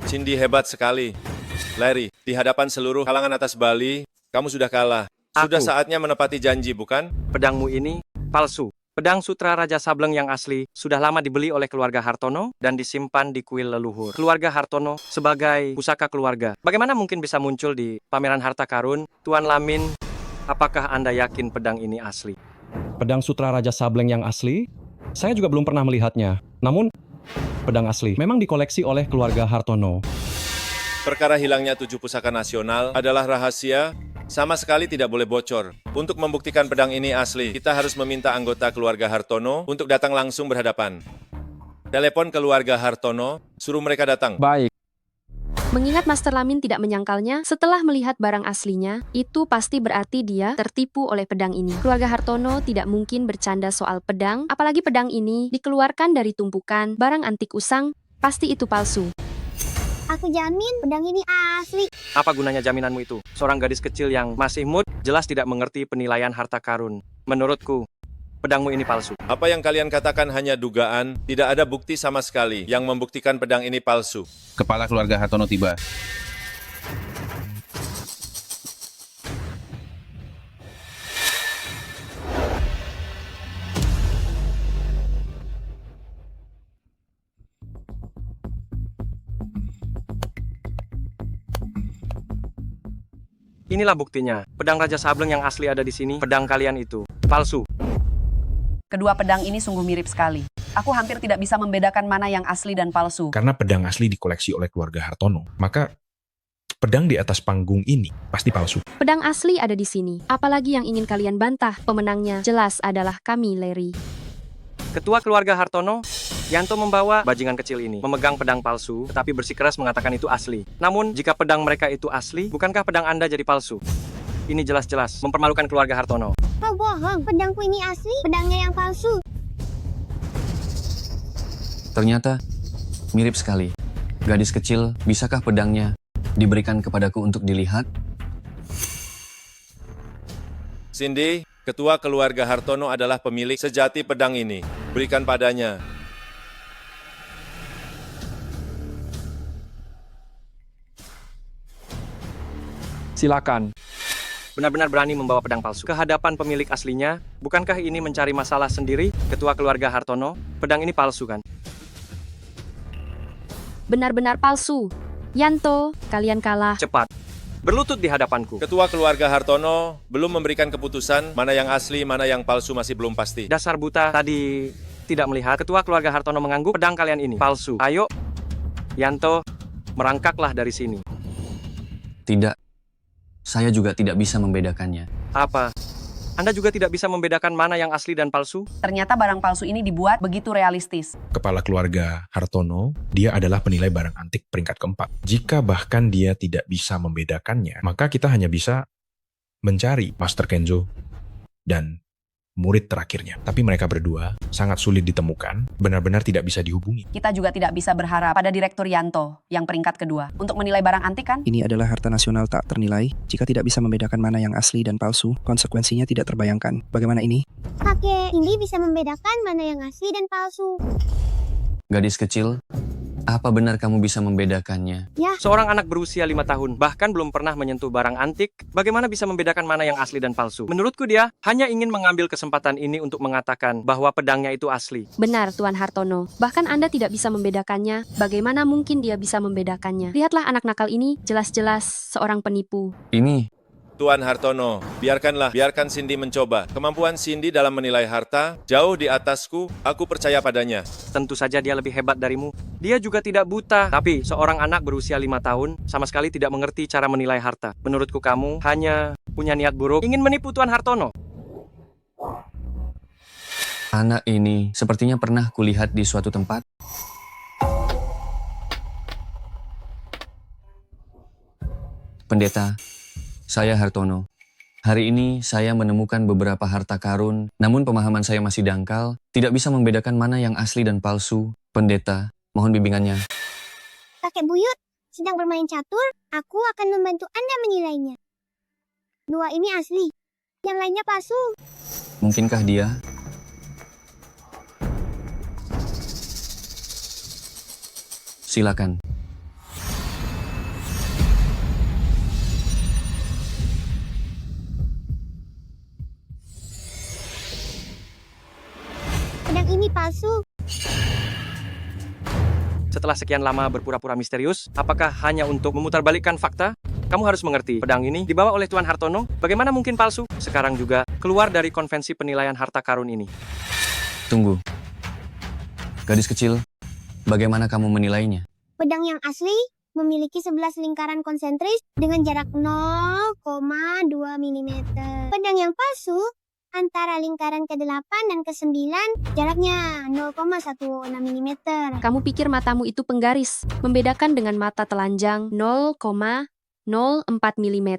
Cindy hebat sekali. Larry, di hadapan seluruh kalangan atas Bali, kamu sudah kalah. Sudah Aku. saatnya menepati janji, bukan? Pedangmu ini palsu. Pedang Sutra Raja Sableng yang asli sudah lama dibeli oleh keluarga Hartono dan disimpan di kuil leluhur. Keluarga Hartono sebagai pusaka keluarga. Bagaimana mungkin bisa muncul di pameran harta karun? Tuan Lamin, apakah Anda yakin pedang ini asli? Pedang Sutra Raja Sableng yang asli? Saya juga belum pernah melihatnya. Namun, pedang asli memang dikoleksi oleh keluarga Hartono. Perkara hilangnya 7 pusaka nasional adalah rahasia, sama sekali tidak boleh bocor. Untuk membuktikan pedang ini asli, kita harus meminta anggota keluarga Hartono untuk datang langsung berhadapan. Telepon keluarga Hartono, suruh mereka datang. Baik. Mengingat Master Lamin tidak menyangkalnya, setelah melihat barang aslinya, itu pasti berarti dia tertipu oleh pedang ini. Keluarga Hartono tidak mungkin bercanda soal pedang, apalagi pedang ini dikeluarkan dari tumpukan barang antik usang, pasti itu palsu. Aku jamin pedang ini asli. Apa gunanya jaminanmu itu? Seorang gadis kecil yang masih mood jelas tidak mengerti penilaian harta karun. Menurutku, pedangmu ini palsu. Apa yang kalian katakan hanya dugaan, tidak ada bukti sama sekali yang membuktikan pedang ini palsu. Kepala keluarga Hartono tiba. Inilah buktinya. Pedang Raja Sableng yang asli ada di sini. Pedang kalian itu palsu. Kedua pedang ini sungguh mirip sekali. Aku hampir tidak bisa membedakan mana yang asli dan palsu. Karena pedang asli dikoleksi oleh keluarga Hartono, maka pedang di atas panggung ini pasti palsu. Pedang asli ada di sini. Apalagi yang ingin kalian bantah, pemenangnya jelas adalah kami, Larry. Ketua keluarga Hartono, Yanto membawa bajingan kecil ini, memegang pedang palsu, tetapi bersikeras mengatakan itu asli. Namun, jika pedang mereka itu asli, bukankah pedang Anda jadi palsu? Ini jelas-jelas mempermalukan keluarga Hartono. Kau bohong, pedangku ini asli, pedangnya yang palsu. Ternyata mirip sekali. Gadis kecil, bisakah pedangnya diberikan kepadaku untuk dilihat? Cindy, ketua keluarga Hartono adalah pemilik sejati pedang ini. Berikan padanya. Silakan. Benar-benar berani membawa pedang palsu ke hadapan pemilik aslinya. Bukankah ini mencari masalah sendiri? Ketua keluarga Hartono, pedang ini palsu kan? Benar-benar palsu. Yanto, kalian kalah. Cepat. Berlutut di hadapanku. Ketua keluarga Hartono belum memberikan keputusan mana yang asli, mana yang palsu masih belum pasti. Dasar buta tadi tidak melihat. Ketua keluarga Hartono mengangguk pedang kalian ini palsu. Ayo, Yanto, merangkaklah dari sini. Tidak. Saya juga tidak bisa membedakannya. Apa? Anda juga tidak bisa membedakan mana yang asli dan palsu? Ternyata barang palsu ini dibuat begitu realistis. Kepala keluarga Hartono, dia adalah penilai barang antik peringkat keempat. Jika bahkan dia tidak bisa membedakannya, maka kita hanya bisa mencari Master Kenzo dan murid terakhirnya. Tapi mereka berdua sangat sulit ditemukan, benar-benar tidak bisa dihubungi. Kita juga tidak bisa berharap pada Direktur Yanto yang peringkat kedua untuk menilai barang antik kan? Ini adalah harta nasional tak ternilai. Jika tidak bisa membedakan mana yang asli dan palsu, konsekuensinya tidak terbayangkan. Bagaimana ini? Kakek Cindy bisa membedakan mana yang asli dan palsu. Gadis kecil, apa benar kamu bisa membedakannya? Ya. Seorang anak berusia 5 tahun, bahkan belum pernah menyentuh barang antik, bagaimana bisa membedakan mana yang asli dan palsu? Menurutku dia hanya ingin mengambil kesempatan ini untuk mengatakan bahwa pedangnya itu asli. Benar, Tuan Hartono. Bahkan Anda tidak bisa membedakannya. Bagaimana mungkin dia bisa membedakannya? Lihatlah anak nakal ini, jelas-jelas seorang penipu. Ini Tuan Hartono, biarkan Cindy mencoba. Kemampuan Cindy dalam menilai harta jauh di atasku, aku percaya padanya. Tentu saja dia lebih hebat darimu. Dia juga tidak buta. Tapi seorang anak berusia 5 tahun sama sekali tidak mengerti cara menilai harta. Menurutku kamu hanya punya niat buruk, ingin menipu Tuan Hartono. anak ini sepertinya pernah kulihat di suatu tempat. Pendeta, saya Hartono. Hari ini saya menemukan beberapa harta karun, namun pemahaman saya masih dangkal, tidak bisa membedakan mana yang asli dan palsu. Pendeta, mohon bimbingannya. Kakek buyut sedang bermain catur, aku akan membantu Anda menilainya. Dua ini asli. Yang lainnya palsu. Mungkinkah dia? Silakan. Pedang ini palsu. Setelah sekian lama berpura-pura misterius, apakah hanya untuk memutarbalikkan fakta? Kamu harus mengerti, pedang ini dibawa oleh Tuan Hartono. Bagaimana mungkin palsu? Sekarang juga keluar dari konvensi penilaian harta karun ini. Tunggu. Gadis kecil, bagaimana kamu menilainya? Pedang yang asli memiliki 11 lingkaran konsentris dengan jarak 0,2 mm. Pedang yang palsu antara lingkaran ke-8 dan ke-9 jaraknya 0,16 mm. Kamu pikir matamu itu penggaris, membedakan dengan mata telanjang 0,04 mm?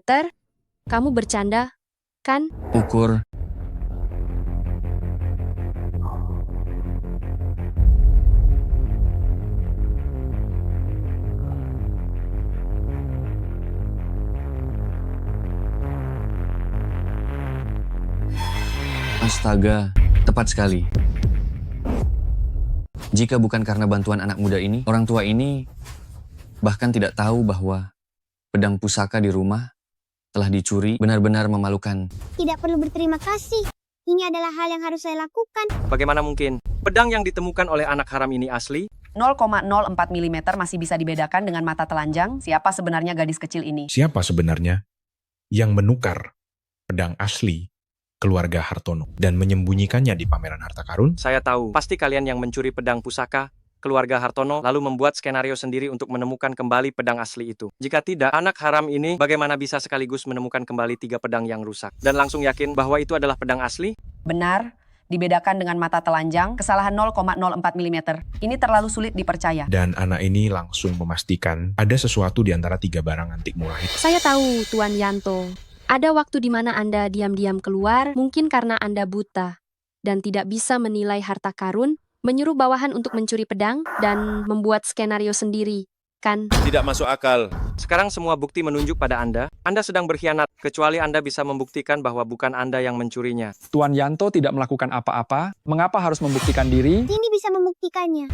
Kamu bercanda, kan? Ukur. Astaga, tepat sekali. Jika bukan karena bantuan anak muda ini, orang tua ini bahkan tidak tahu bahwa pedang pusaka di rumah telah dicuri. Benar-benar memalukan. Tidak perlu berterima kasih. Ini adalah hal yang harus saya lakukan. Bagaimana mungkin? Pedang yang ditemukan oleh anak haram ini asli? 0,04 mm masih bisa dibedakan dengan mata telanjang. Siapa sebenarnya gadis kecil ini? Siapa sebenarnya yang menukar pedang asli keluarga Hartono dan menyembunyikannya di pameran harta karun? Saya tahu, pasti kalian yang mencuri pedang pusaka keluarga Hartono lalu membuat skenario sendiri untuk menemukan kembali pedang asli itu. Jika tidak, anak haram ini bagaimana bisa sekaligus menemukan kembali 3 pedang yang rusak dan langsung yakin bahwa itu adalah pedang asli? Benar, dibedakan dengan mata telanjang, kesalahan 0,04 mm. Ini terlalu sulit dipercaya. Dan anak ini langsung memastikan ada sesuatu di antara 3 barang antik murah itu. Saya tahu, Tuan Yanto. Ada waktu di mana Anda diam-diam keluar, mungkin karena Anda buta dan tidak bisa menilai harta karun, menyuruh bawahan untuk mencuri pedang, dan membuat skenario sendiri, kan? Tidak masuk akal. Sekarang semua bukti menunjuk pada Anda. Anda sedang berkhianat, kecuali Anda bisa membuktikan bahwa bukan Anda yang mencurinya. Tuan Yanto tidak melakukan apa-apa. Mengapa harus membuktikan diri? Ini bisa membuktikannya.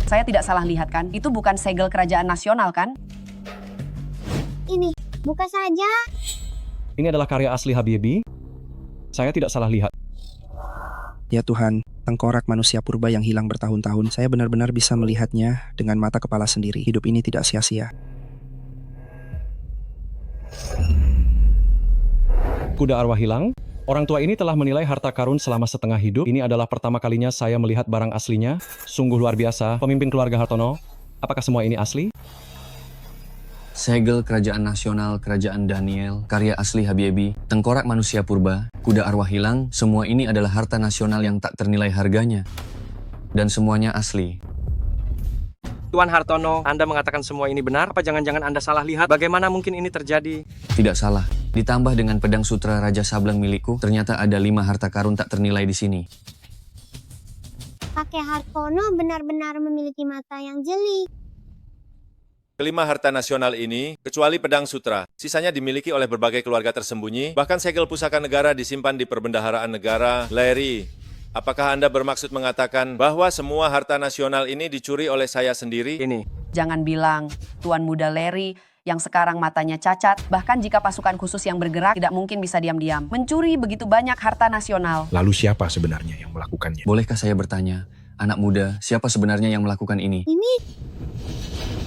Saya tidak salah lihat kan? Itu bukan segel kerajaan nasional kan? Ini, buka saja. Ini adalah karya asli Habibie. Saya tidak salah lihat. Ya Tuhan, tengkorak manusia purba yang hilang bertahun-tahun, saya benar-benar bisa melihatnya dengan mata kepala sendiri. Hidup ini tidak sia-sia. Kuda arwah hilang. Orang tua ini telah menilai harta karun selama setengah hidup. Ini adalah pertama kalinya saya melihat barang aslinya. Sungguh luar biasa. Pemimpin keluarga Hartono, apakah semua ini asli? Segel kerajaan nasional, kerajaan Daniel, karya asli Habibie, tengkorak manusia purba, kuda arwah hilang, semua ini adalah harta nasional yang tak ternilai harganya. Dan semuanya asli. Tuan Hartono, Anda mengatakan semua ini benar? Apa jangan-jangan Anda salah lihat? Bagaimana mungkin ini terjadi? Tidak salah. Ditambah dengan pedang sutra Raja Sableng milikku, ternyata ada 5 harta karun tak ternilai di sini. Kakek Hartono benar-benar memiliki mata yang jeli. Kelima harta nasional ini, kecuali pedang sutra, sisanya dimiliki oleh berbagai keluarga tersembunyi, bahkan segel pusaka negara disimpan di perbendaharaan negara. Larry, apakah Anda bermaksud mengatakan bahwa semua harta nasional ini dicuri oleh saya sendiri? Ini. Jangan bilang, Tuan Muda Larry yang sekarang matanya cacat, bahkan jika pasukan khusus yang bergerak tidak mungkin bisa diam-diam. Mencuri begitu banyak harta nasional. Lalu siapa sebenarnya yang melakukannya? Bolehkah saya bertanya, anak muda, siapa sebenarnya yang melakukan ini? Ini,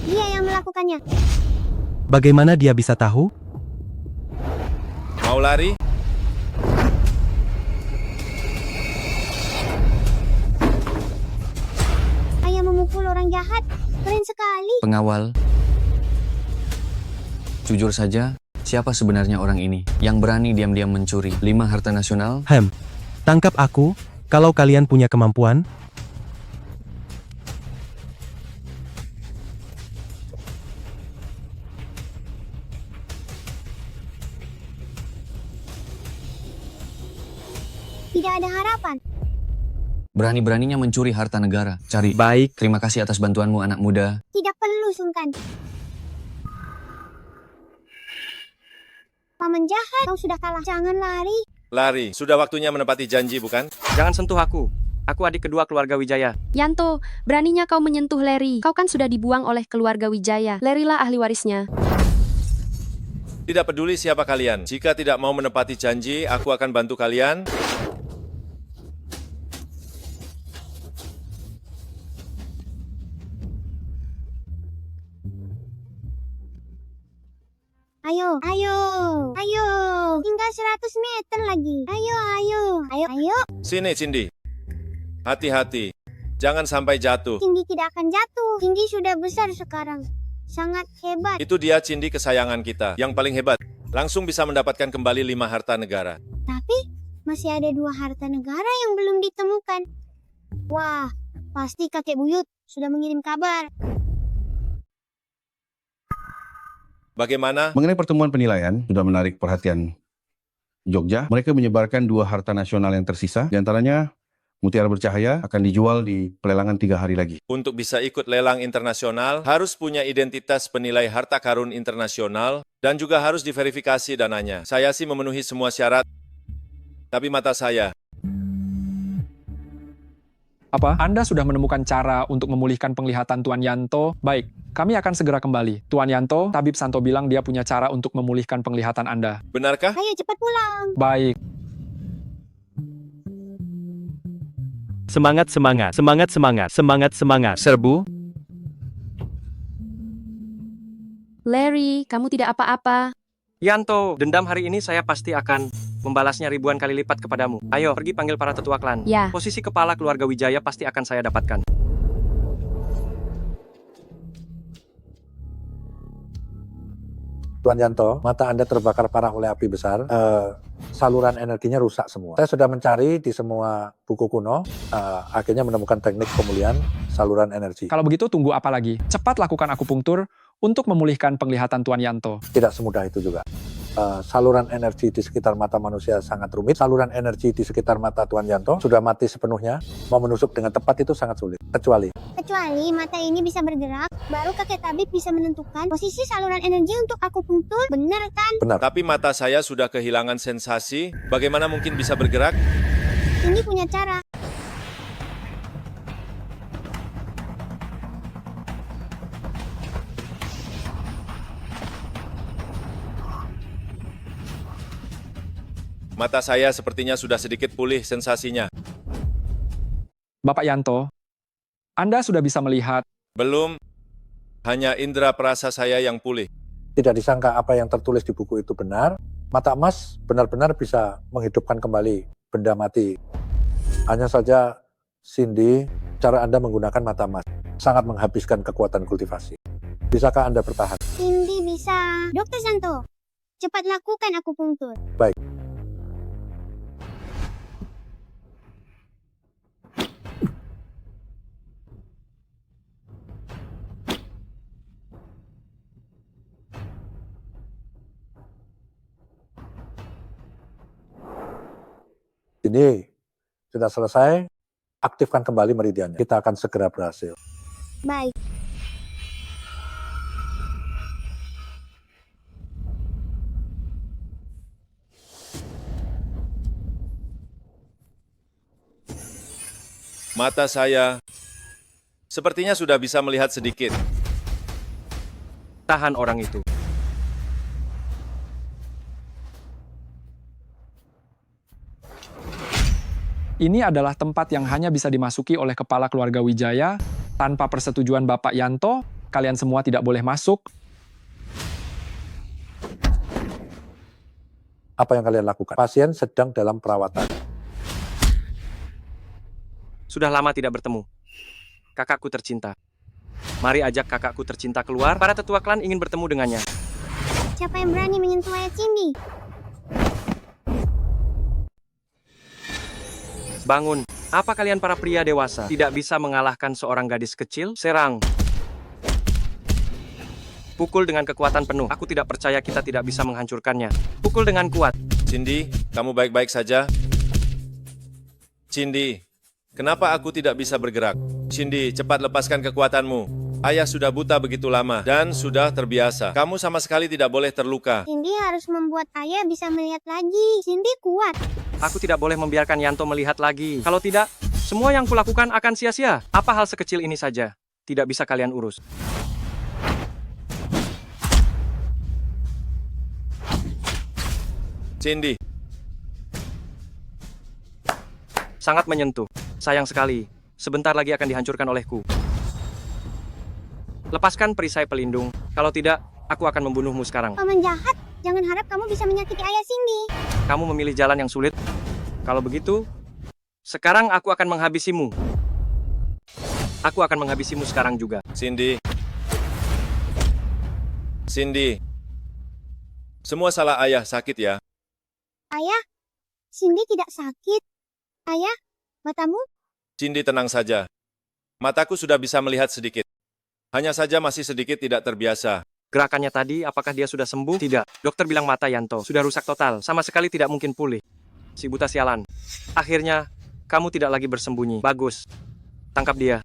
dia yang melakukannya. Bagaimana dia bisa tahu? Mau lari? Ayah memukul orang jahat. Keren sekali. Pengawal, jujur saja, siapa sebenarnya orang ini yang berani diam-diam mencuri 5 harta nasional? Tangkap aku, kalau kalian punya kemampuan. Tidak ada harapan. berani-beraninya mencuri harta negara. Cari. Baik. Terima kasih atas bantuanmu, anak muda. Tidak perlu sungkan. Paman jahat, kau sudah kalah. Jangan lari. Lari, sudah waktunya menepati janji, bukan? Jangan sentuh aku. Aku adik kedua keluarga Wijaya. Yanto, beraninya kau menyentuh Larry. Kau kan sudah dibuang oleh keluarga Wijaya. Larry lah ahli warisnya. Tidak peduli siapa kalian. Jika tidak mau menepati janji, aku akan bantu kalian. Ayo, ayo, ayo. Tinggal 100 meter lagi. Ayo, ayo, ayo, ayo. Sini, Cindy. Hati-hati. Jangan sampai jatuh. Cindy tidak akan jatuh. Cindy sudah besar sekarang. Sangat hebat. Itu dia Cindy kesayangan kita. Yang paling hebat. Langsung bisa mendapatkan kembali 5 harta negara. Tapi masih ada 2 harta negara yang belum ditemukan. Wah, pasti kakek buyut sudah mengirim kabar. Bagaimana? Mengenai pertemuan penilaian, sudah menarik perhatian Jogja. Mereka menyebarkan 2 harta nasional yang tersisa. Di antaranya, mutiara bercahaya akan dijual di pelelangan 3 hari lagi. Untuk bisa ikut lelang internasional, harus punya identitas penilai harta karun internasional, dan juga harus diverifikasi dananya. Saya sih memenuhi semua syarat, tapi mata saya. Apa? Anda sudah menemukan cara untuk memulihkan penglihatan Tuan Yanto? Baik, kami akan segera kembali. Tuan Yanto, Tabib Santo bilang dia punya cara untuk memulihkan penglihatan Anda. Benarkah? Ayo cepat pulang. Baik. Semangat, semangat, semangat, semangat, semangat, semangat. Serbu. Larry, kamu tidak apa-apa. Yanto, dendam hari ini saya pasti akan membalasnya ribuan kali lipat kepadamu. Ayo, pergi panggil para tetua klan. Ya. Posisi kepala keluarga Wijaya pasti akan saya dapatkan. Tuan Yanto, mata Anda terbakar parah oleh api besar. Saluran energinya rusak semua. Saya sudah mencari di semua buku kuno, akhirnya menemukan teknik pemulihan saluran energi. Kalau begitu tunggu apa lagi? Cepat lakukan akupunktur untuk memulihkan penglihatan Tuan Yanto. Tidak semudah itu juga. Saluran energi di sekitar mata manusia sangat rumit. Saluran energi di sekitar mata Tuan Yanto sudah mati sepenuhnya. Mau menusuk dengan tepat itu sangat sulit. Kecuali mata ini bisa bergerak, baru kakek tabib bisa menentukan posisi saluran energi untuk akupunktur. Benar kan? benar. Tapi mata saya sudah kehilangan sensasi. Bagaimana mungkin bisa bergerak? Ini punya cara. Mata saya sepertinya sudah sedikit pulih sensasinya. Bapak Yanto, Anda sudah bisa melihat. Belum. Hanya indera perasa saya yang pulih. Tidak disangka apa yang tertulis di buku itu benar. Mata emas benar-benar bisa menghidupkan kembali benda mati. Hanya saja, Cindy, cara Anda menggunakan mata emas sangat menghabiskan kekuatan kultivasi. Bisakah Anda bertahan? Cindy bisa. Dokter Santo, cepat lakukan akupunktur. Baik. Ini sudah selesai, aktifkan kembali meridiannya. Kita akan segera berhasil. Baik. Mata saya sepertinya sudah bisa melihat sedikit. Tahan orang itu. Ini adalah tempat yang hanya bisa dimasuki oleh kepala keluarga Wijaya. Tanpa persetujuan Bapak Yanto, kalian semua tidak boleh masuk. Apa yang kalian lakukan? Pasien sedang dalam perawatan. Sudah lama tidak bertemu. Kakakku tercinta. Mari ajak kakakku tercinta keluar. Para tetua klan ingin bertemu dengannya. Siapa yang berani menyentuh ayah Cindy? Bangun. Apa kalian para pria dewasa tidak bisa mengalahkan seorang gadis kecil? Serang. Pukul dengan kekuatan penuh. Aku tidak percaya kita tidak bisa menghancurkannya. Pukul dengan kuat. Cindy, kamu baik-baik saja? Cindy, Kenapa aku tidak bisa bergerak? Cindy, cepat lepaskan kekuatanmu. Ayah sudah buta begitu lama dan sudah terbiasa. Kamu sama sekali tidak boleh terluka. Cindy harus membuat ayah bisa melihat lagi. Cindy kuat. Aku tidak boleh membiarkan Yanto melihat lagi. Kalau tidak, semua yang kulakukan akan sia-sia. Apa hal sekecil ini saja tidak bisa kalian urus? Cindy, Sangat menyentuh. Sayang sekali. Sebentar lagi akan dihancurkan olehku. Lepaskan perisai pelindung. Kalau tidak, aku akan membunuhmu sekarang. Paman jahat. Jangan harap kamu bisa menyakiti ayah Cindy. Kamu memilih jalan yang sulit. Kalau begitu, sekarang aku akan menghabisimu. Aku akan menghabisimu sekarang juga. Cindy. Cindy. Semua salah ayah, sakit ya. Ayah, Cindy tidak sakit. Ayah, matamu? Cindy, tenang saja. Mataku sudah bisa melihat sedikit. Hanya saja masih sedikit tidak terbiasa. Gerakannya tadi, apakah dia sudah sembuh? Tidak. Dokter bilang mata Yanto sudah rusak total. Sama sekali tidak mungkin pulih. Si buta sialan. Akhirnya, kamu tidak lagi bersembunyi. Bagus. Tangkap dia.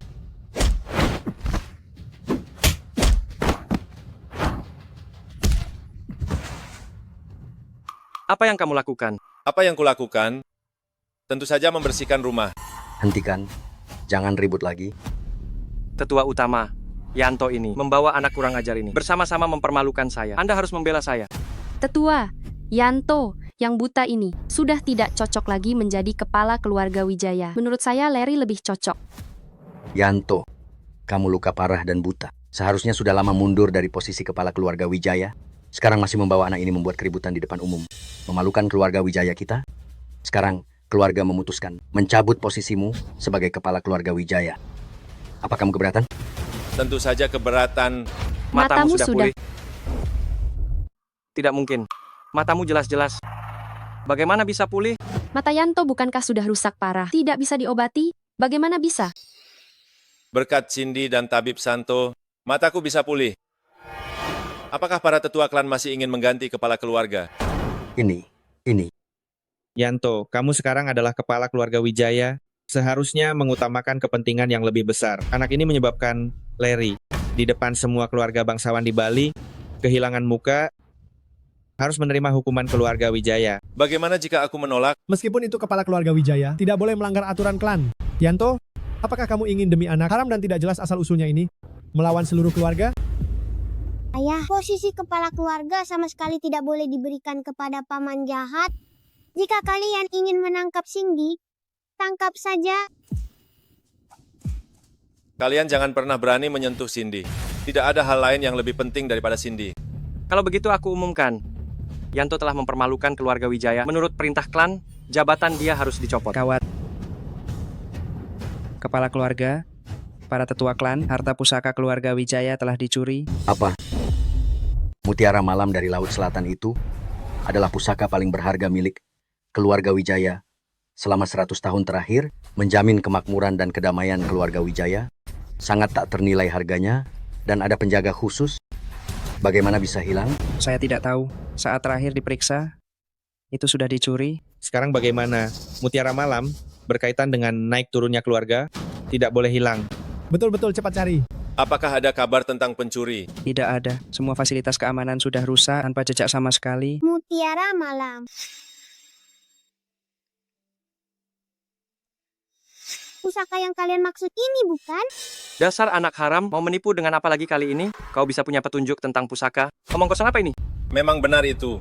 Apa yang kamu lakukan? Apa yang kulakukan? Tentu saja membersihkan rumah. Hentikan. Jangan ribut lagi. Tetua utama, Yanto ini, membawa anak kurang ajar ini. Bersama-sama mempermalukan saya. Anda harus membela saya. Tetua, Yanto, yang buta ini, sudah tidak cocok lagi menjadi kepala keluarga Wijaya. Menurut saya, Larry lebih cocok. Yanto, kamu luka parah dan buta. Seharusnya sudah lama mundur dari posisi kepala keluarga Wijaya. Sekarang masih membawa anak ini membuat keributan di depan umum. Memalukan keluarga Wijaya kita. Sekarang, keluarga memutuskan mencabut posisimu sebagai kepala keluarga Wijaya. Apa kamu keberatan? Tentu saja keberatan. Matamu sudah pulih. Tidak mungkin. Matamu jelas-jelas. Bagaimana bisa pulih? Mata Yanto bukankah sudah rusak parah? Tidak bisa diobati? Bagaimana bisa? Berkat Cindy dan Tabib Santo, mataku bisa pulih. Apakah para tetua klan masih ingin mengganti kepala keluarga? Ini. Yanto, kamu sekarang adalah kepala keluarga Wijaya. Seharusnya mengutamakan kepentingan yang lebih besar. Anak ini menyebabkan Larry di depan semua keluarga bangsawan di Bali kehilangan muka, harus menerima hukuman keluarga Wijaya. Bagaimana jika aku menolak? Meskipun itu kepala keluarga Wijaya, tidak boleh melanggar aturan klan. Yanto, apakah kamu ingin demi anak haram dan tidak jelas asal-usulnya ini melawan seluruh keluarga? Ayah, posisi kepala keluarga sama sekali tidak boleh diberikan kepada paman jahat. Jika kalian ingin menangkap Cindy, tangkap saja. Kalian jangan pernah berani menyentuh Cindy. Tidak ada hal lain yang lebih penting daripada Cindy. Kalau begitu aku umumkan. Yanto telah mempermalukan keluarga Wijaya. Menurut perintah klan, jabatan dia harus dicopot. Kawat. Kepala keluarga, para tetua klan, harta pusaka keluarga Wijaya telah dicuri. Apa? Mutiara malam dari Laut Selatan itu adalah pusaka paling berharga milik keluarga Wijaya. Selama 100 tahun terakhir, menjamin kemakmuran dan kedamaian keluarga Wijaya. Sangat tak ternilai harganya, dan ada penjaga khusus. Bagaimana bisa hilang? Saya tidak tahu. Saat terakhir diperiksa, itu sudah dicuri. Sekarang bagaimana? Mutiara malam berkaitan dengan naik turunnya keluarga, tidak boleh hilang. Betul-betul, cepat cari. Apakah ada kabar tentang pencuri? Tidak ada. Semua fasilitas keamanan sudah rusak tanpa jejak sama sekali. Mutiara malam. Pusaka yang kalian maksud ini, bukan? Dasar anak haram, mau menipu dengan apa lagi kali ini? Kau bisa punya petunjuk tentang pusaka? Omong kosong apa ini? Memang benar itu.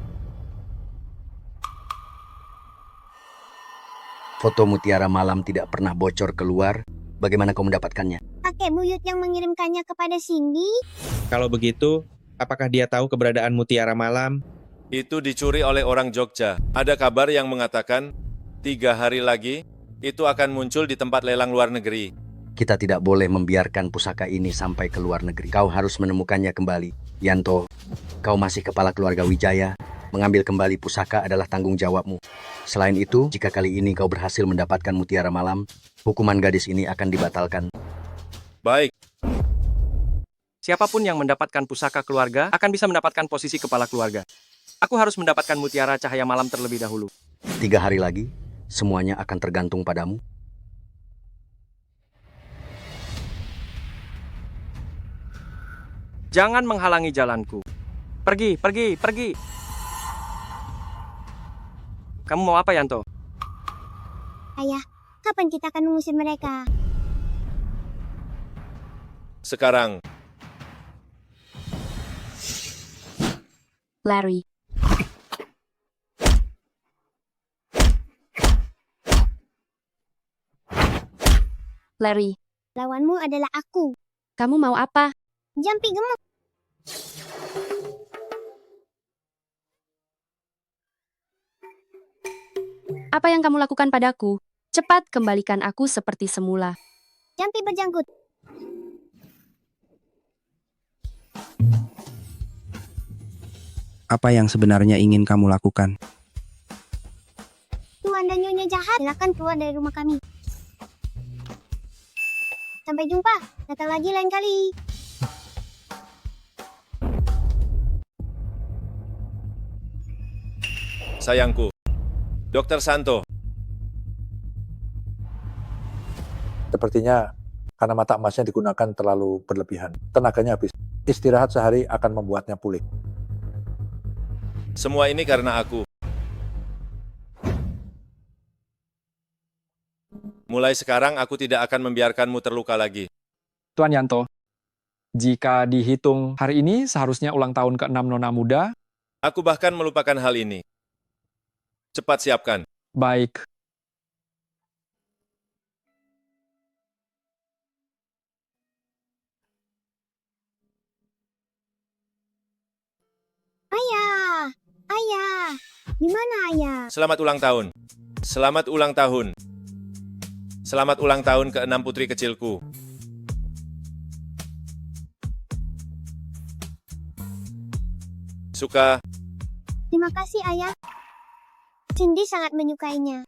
Foto mutiara malam tidak pernah bocor keluar. Bagaimana kau mendapatkannya? Kakek buyut yang mengirimkannya kepada Cindy. Kalau begitu, apakah dia tahu keberadaan mutiara malam? Itu dicuri oleh orang Jogja. Ada kabar yang mengatakan 3 hari lagi itu akan muncul di tempat lelang luar negeri. Kita tidak boleh membiarkan pusaka ini sampai ke luar negeri. Kau harus menemukannya kembali. Yanto, kau masih kepala keluarga Wijaya. Mengambil kembali pusaka adalah tanggung jawabmu. Selain itu, jika kali ini kau berhasil mendapatkan mutiara malam, hukuman gadis ini akan dibatalkan. Baik. Siapapun yang mendapatkan pusaka keluarga akan bisa mendapatkan posisi kepala keluarga. Aku harus mendapatkan mutiara cahaya malam terlebih dahulu. 3 hari lagi, semuanya akan tergantung padamu. Jangan menghalangi jalanku. Pergi, pergi, pergi. Kamu mau apa, Yanto? Ayah, kapan kita akan mengusir mereka? Sekarang, Larry. Larry, Lawanmu adalah aku. kamu mau apa? Jampi gemuk. Apa yang kamu lakukan padaku? Cepat kembalikan aku seperti semula. Jampi berjangkut. Apa yang sebenarnya ingin kamu lakukan? Tuan dan Nyonya jahat, silakan keluar dari rumah kami. Sampai jumpa. Datang lagi lain kali. sayangku. Dr. Santo, Sepertinya karena mata emasnya digunakan terlalu berlebihan. Tenaganya habis. Istirahat sehari akan membuatnya pulih. semua ini karena aku. Mulai sekarang aku tidak akan membiarkanmu terluka lagi. Tuan Yanto, jika dihitung hari ini seharusnya ulang tahun ke-6 Nona Muda. Aku bahkan melupakan hal ini. Cepat siapkan. Baik. Ayah, ayah, di mana ayah? Selamat ulang tahun. Selamat ulang tahun. Selamat ulang tahun ke-6 putri kecilku. Suka. Terima kasih ayah. Cindy sangat menyukainya.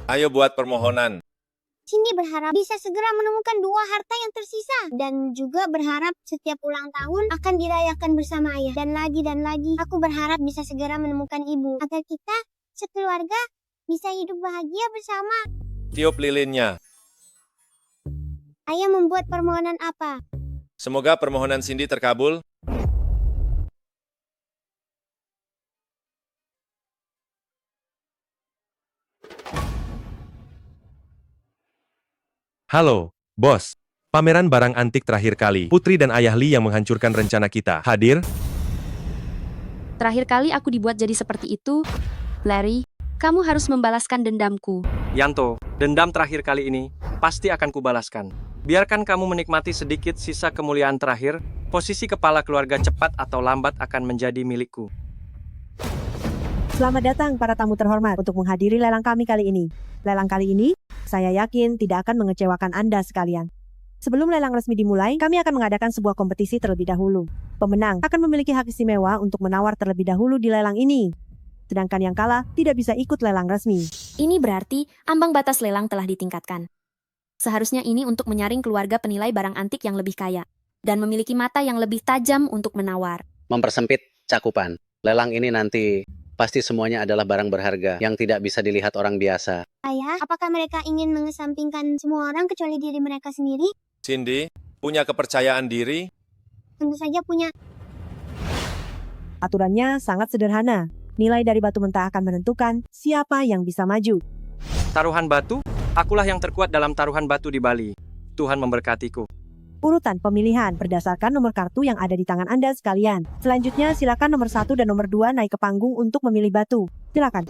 Ayo buat permohonan. Cindy berharap bisa segera menemukan 2 harta yang tersisa. Dan juga berharap setiap ulang tahun akan dirayakan bersama ayah. Dan lagi aku berharap bisa segera menemukan ibu. Agar kita sekeluarga bisa hidup bahagia bersama. Tiup lilinnya. Ayah membuat permohonan apa? Semoga permohonan Cindy terkabul. Halo, bos. Pameran barang antik terakhir kali. Putri dan Ayah Lee yang menghancurkan rencana kita. Hadir? Terakhir kali aku dibuat jadi seperti itu. Larry, kamu harus membalaskan dendamku. Yanto, dendam terakhir kali ini pasti akan kubalaskan. Biarkan kamu menikmati sedikit sisa kemuliaan terakhir, posisi kepala keluarga cepat atau lambat akan menjadi milikku. Selamat datang para tamu terhormat untuk menghadiri lelang kami kali ini. Lelang kali ini, saya yakin tidak akan mengecewakan Anda sekalian. Sebelum lelang resmi dimulai, kami akan mengadakan sebuah kompetisi terlebih dahulu. Pemenang akan memiliki hak istimewa untuk menawar terlebih dahulu di lelang ini. Sedangkan yang kalah tidak bisa ikut lelang resmi. Ini berarti ambang batas lelang telah ditingkatkan. Seharusnya ini untuk menyaring keluarga penilai barang antik yang lebih kaya dan memiliki mata yang lebih tajam untuk menawar. Mempersempit cakupan. Lelang ini nanti pasti semuanya adalah barang berharga yang tidak bisa dilihat orang biasa. Ayah, apakah mereka ingin mengesampingkan semua orang kecuali diri mereka sendiri? Cindy, punya kepercayaan diri? Tentu saja punya. Aturannya sangat sederhana. Nilai dari batu mentah akan menentukan siapa yang bisa maju. Taruhan batu? Akulah yang terkuat dalam taruhan batu di Bali. Tuhan memberkatiku. Urutan pemilihan berdasarkan nomor kartu yang ada di tangan Anda sekalian. Selanjutnya silakan nomor 1 dan nomor 2 naik ke panggung untuk memilih batu. Silakan.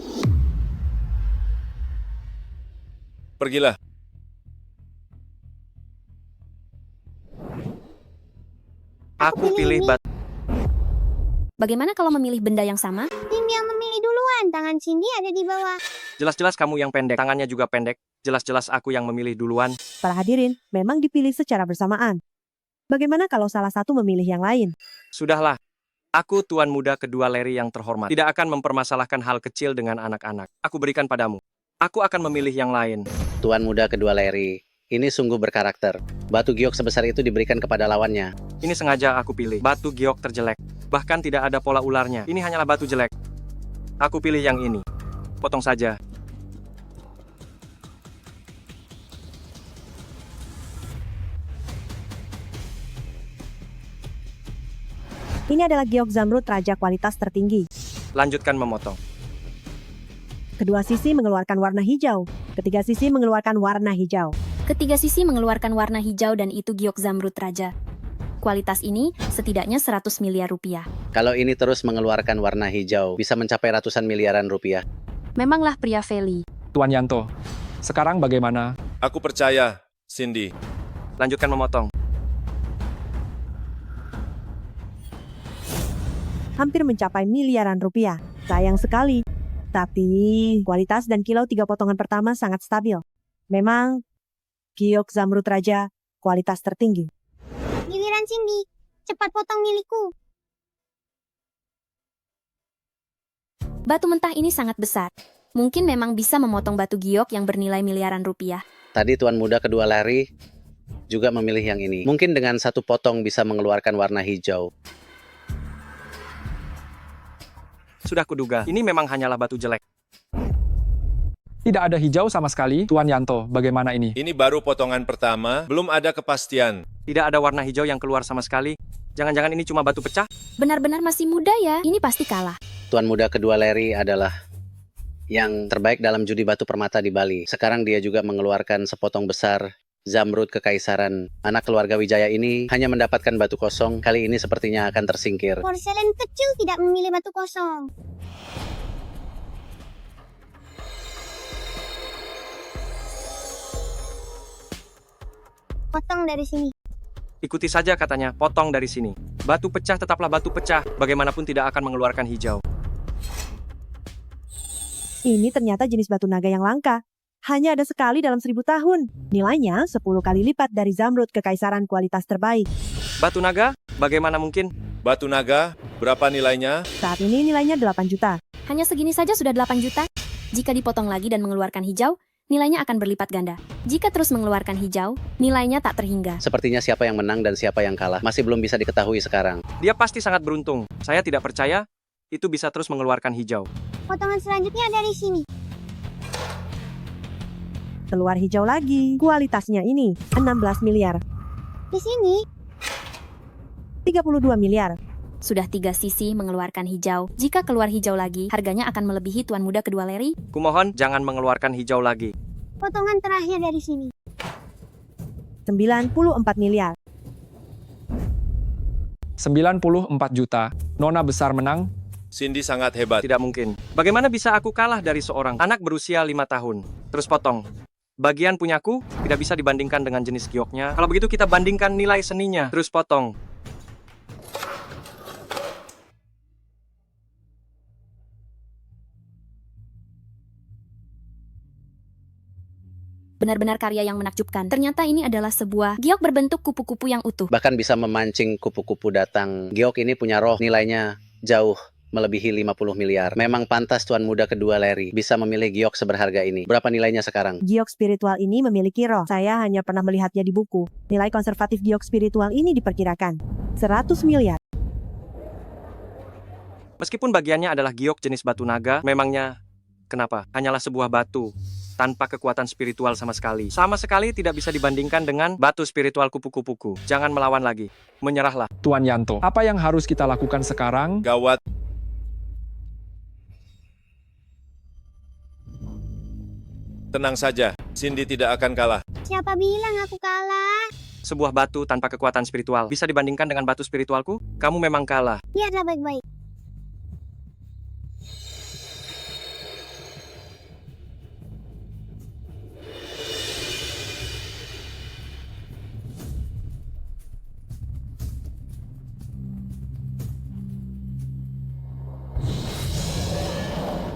Pergilah. Aku pilih batu. Bagaimana kalau memilih benda yang sama? Tim yang memilih duluan, tangan Cindy ada di bawah. Jelas-jelas kamu yang pendek, tangannya juga pendek. Jelas-jelas aku yang memilih duluan. Para hadirin memang dipilih secara bersamaan. Bagaimana kalau salah satu memilih yang lain? Sudahlah. Aku tuan muda kedua Larry yang terhormat. Tidak akan mempermasalahkan hal kecil dengan anak-anak. Aku berikan padamu. Aku akan memilih yang lain. Tuan muda kedua Larry, ini sungguh berkarakter. Batu giok sebesar itu diberikan kepada lawannya. Ini sengaja aku pilih. Batu giok terjelek. Bahkan tidak ada pola ularnya. Ini hanyalah batu jelek. Aku pilih yang ini. Potong saja. Ini adalah giok zamrud raja kualitas tertinggi. Lanjutkan memotong. Kedua sisi mengeluarkan warna hijau. Ketiga sisi mengeluarkan warna hijau. Ketiga sisi mengeluarkan warna hijau dan itu giok zamrud raja. Kualitas ini setidaknya 100 miliar rupiah. Kalau ini terus mengeluarkan warna hijau, bisa mencapai ratusan miliaran rupiah. Memanglah pria Feli. Tuan Yanto, sekarang bagaimana? Aku percaya, Cindy. Lanjutkan memotong. Hampir mencapai miliaran rupiah. Sayang sekali. Tapi kualitas dan kilau 3 potongan pertama sangat stabil. Memang giok zamrud raja kualitas tertinggi. Giliran Cindy, cepat potong milikku. Batu mentah ini sangat besar. Mungkin memang bisa memotong batu giok yang bernilai miliaran rupiah. Tadi tuan muda kedua Larry juga memilih yang ini. Mungkin dengan satu potong bisa mengeluarkan warna hijau. Sudah kuduga, ini memang hanyalah batu jelek. Tidak ada hijau sama sekali. Tuan Yanto, bagaimana ini? Ini baru potongan pertama, belum ada kepastian. Tidak ada warna hijau yang keluar sama sekali. Jangan-jangan ini cuma batu pecah? Benar-benar masih muda ya, ini pasti kalah. Tuan muda kedua Larry adalah yang terbaik dalam judi batu permata di Bali. Sekarang dia juga mengeluarkan sepotong besar zamrud kekaisaran. Anak keluarga Wijaya ini hanya mendapatkan batu kosong. Kali ini sepertinya akan tersingkir. Porselen kecil tidak memilih batu kosong. Potong dari sini. Ikuti saja katanya, potong dari sini. Batu pecah tetaplah batu pecah, bagaimanapun tidak akan mengeluarkan hijau. Ini ternyata jenis batu naga yang langka. Hanya ada sekali dalam 1000 tahun. Nilainya 10 kali lipat dari zamrud kekaisaran kualitas terbaik. Batu naga? Bagaimana mungkin? Batu naga, berapa nilainya? Saat ini nilainya 8 juta. Hanya segini saja sudah 8 juta? Jika dipotong lagi dan mengeluarkan hijau, nilainya akan berlipat ganda. Jika terus mengeluarkan hijau, nilainya tak terhingga. Sepertinya siapa yang menang dan siapa yang kalah masih belum bisa diketahui sekarang. Dia pasti sangat beruntung. Saya tidak percaya itu bisa terus mengeluarkan hijau. Potongan selanjutnya dari sini. Keluar hijau lagi. Kualitasnya ini 16 miliar. Di sini 32 miliar. Sudah 3 sisi mengeluarkan hijau. Jika keluar hijau lagi, harganya akan melebihi tuan muda kedua Larry. Kumohon jangan mengeluarkan hijau lagi. potongan terakhir dari sini. 94 miliar. 94 juta. Nona besar menang. Cindy sangat hebat. Tidak mungkin. Bagaimana bisa aku kalah dari seorang anak berusia 5 tahun? Terus potong. Bagian punyaku tidak bisa dibandingkan dengan jenis gioknya. Kalau begitu kita bandingkan nilai seninya. Terus potong. Benar-benar karya yang menakjubkan. Ternyata ini adalah sebuah giok berbentuk kupu-kupu yang utuh. Bahkan bisa memancing kupu-kupu datang. Giok ini punya roh, nilainya jauh melebihi 50 miliar. Memang pantas tuan muda kedua Larry bisa memilih giok seberharga ini. Berapa nilainya sekarang? Giok spiritual ini memiliki roh. Saya hanya pernah melihatnya di buku. Nilai konservatif giok spiritual ini diperkirakan 100 miliar. Meskipun bagiannya adalah giok jenis batu naga, memangnya kenapa? Hanyalah sebuah batu tanpa kekuatan spiritual sama sekali. Sama sekali tidak bisa dibandingkan dengan batu spiritual kupu-kupuku. Jangan melawan lagi. Menyerahlah. Tuan Yanto, apa yang harus kita lakukan sekarang? Gawat. Tenang saja, Cindy tidak akan kalah. Siapa bilang aku kalah? Sebuah batu tanpa kekuatan spiritual bisa dibandingkan dengan batu spiritualku? Kamu memang kalah. Biarlah baik-baik.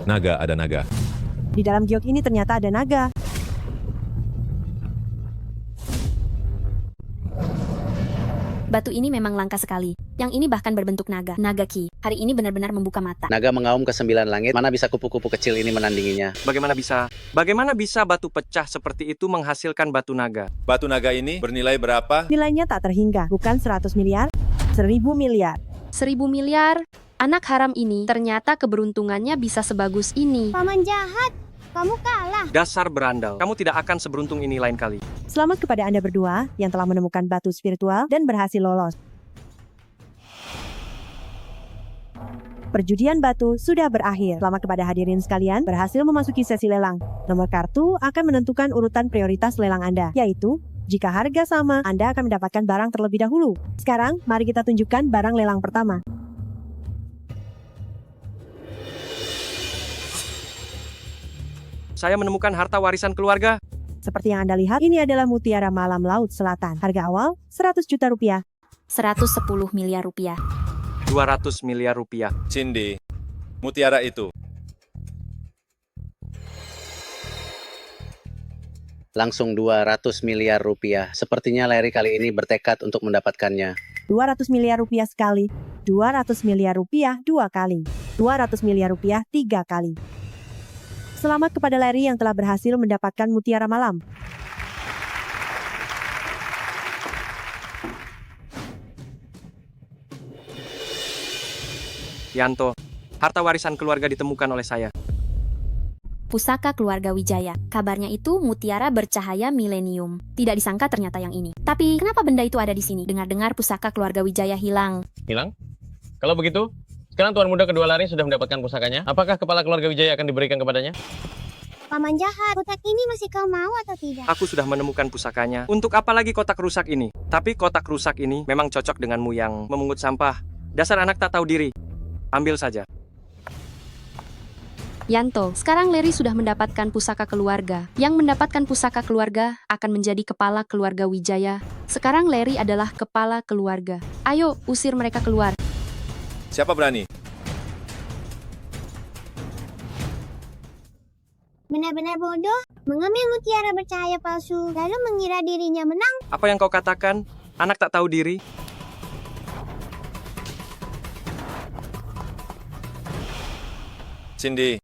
Naga ada naga. Di dalam giok ini ternyata ada naga. Batu ini memang langka sekali. Yang ini bahkan berbentuk naga. Naga Ki. Hari ini benar-benar membuka mata. Naga mengaum ke 9 langit. Mana bisa kupu-kupu kecil ini menandinginya? Bagaimana bisa? Bagaimana bisa batu pecah seperti itu menghasilkan batu naga? Batu naga ini bernilai berapa? Nilainya tak terhingga. Bukan 100 miliar, 1000 miliar. 1000 miliar? Anak haram ini ternyata keberuntungannya bisa sebagus ini. Paman jahat, kamu kalah. Dasar berandal. Kamu tidak akan seberuntung ini lain kali. Selamat kepada Anda berdua yang telah menemukan batu spiritual dan berhasil lolos. Perjudian batu sudah berakhir. Selamat kepada hadirin sekalian berhasil memasuki sesi lelang. Nomor kartu akan menentukan urutan prioritas lelang Anda, yaitu jika harga sama, Anda akan mendapatkan barang terlebih dahulu. Sekarang, mari kita tunjukkan barang lelang pertama. Saya menemukan harta warisan keluarga. Seperti yang Anda lihat, ini adalah mutiara malam Laut Selatan. Harga awal 100 juta rupiah. 110 miliar rupiah. 200 miliar rupiah. Cindy, mutiara itu. Langsung 200 miliar rupiah. Sepertinya Larry kali ini bertekad untuk mendapatkannya. 200 miliar rupiah sekali. 200 miliar rupiah 2 kali. 200 miliar rupiah 3 kali. Selamat kepada Larry yang telah berhasil mendapatkan mutiara malam. Yanto, harta warisan keluarga ditemukan oleh saya. Pusaka keluarga Wijaya. Kabarnya itu mutiara bercahaya milenium. Tidak disangka ternyata yang ini. Tapi kenapa benda itu ada di sini? Dengar-dengar pusaka keluarga Wijaya hilang. Hilang? Kalau begitu, sekarang Tuan Muda kedua Lari sudah mendapatkan pusakanya. Apakah kepala keluarga Wijaya akan diberikan kepadanya? Paman jahat, kotak ini masih kau mau atau tidak? Aku sudah menemukan pusakanya. Untuk apa lagi kotak rusak ini? Tapi kotak rusak ini memang cocok denganmu yang memungut sampah. Dasar anak tak tahu diri. Ambil saja. Yanto, sekarang Larry sudah mendapatkan pusaka keluarga. Yang mendapatkan pusaka keluarga akan menjadi kepala keluarga Wijaya. Sekarang Larry adalah kepala keluarga. Ayo, usir mereka keluar. Siapa berani? Benar-benar bodoh, mengambil mutiara bercahaya palsu, lalu mengira dirinya menang. Apa yang kau katakan? Anak tak tahu diri? Cindy,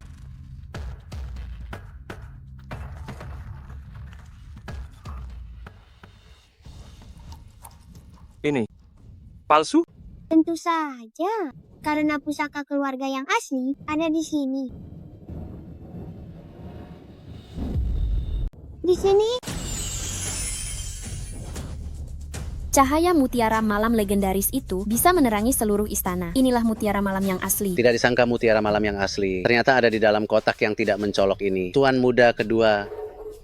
Ini palsu? Tentu saja, karena pusaka keluarga yang asli ada di sini. Di sini, Cahaya mutiara malam legendaris itu bisa menerangi seluruh istana. Inilah mutiara malam yang asli. Tidak disangka mutiara malam yang asli. Ternyata ada di dalam kotak yang tidak mencolok ini. Tuan muda kedua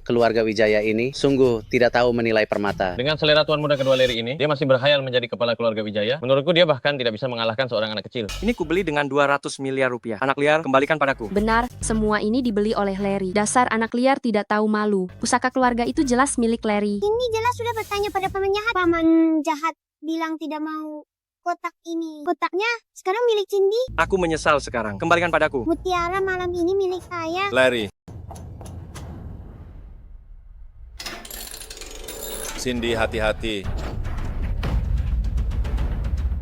keluarga Wijaya ini sungguh tidak tahu menilai permata. Dengan selera Tuan Muda kedua Larry ini, dia masih berkhayal menjadi kepala keluarga Wijaya. Menurutku dia bahkan tidak bisa mengalahkan seorang anak kecil. Ini kubeli dengan 200 miliar rupiah. Anak liar, kembalikan padaku. Benar, semua ini dibeli oleh Larry. Dasar anak liar tidak tahu malu. Pusaka keluarga itu jelas milik Larry. ini jelas sudah bertanya pada paman jahat. Paman jahat bilang tidak mau kotak ini. Kotaknya sekarang milik Cindy. Aku menyesal sekarang. Kembalikan padaku. Mutiara malam ini milik saya. Larry. Cindy, hati-hati.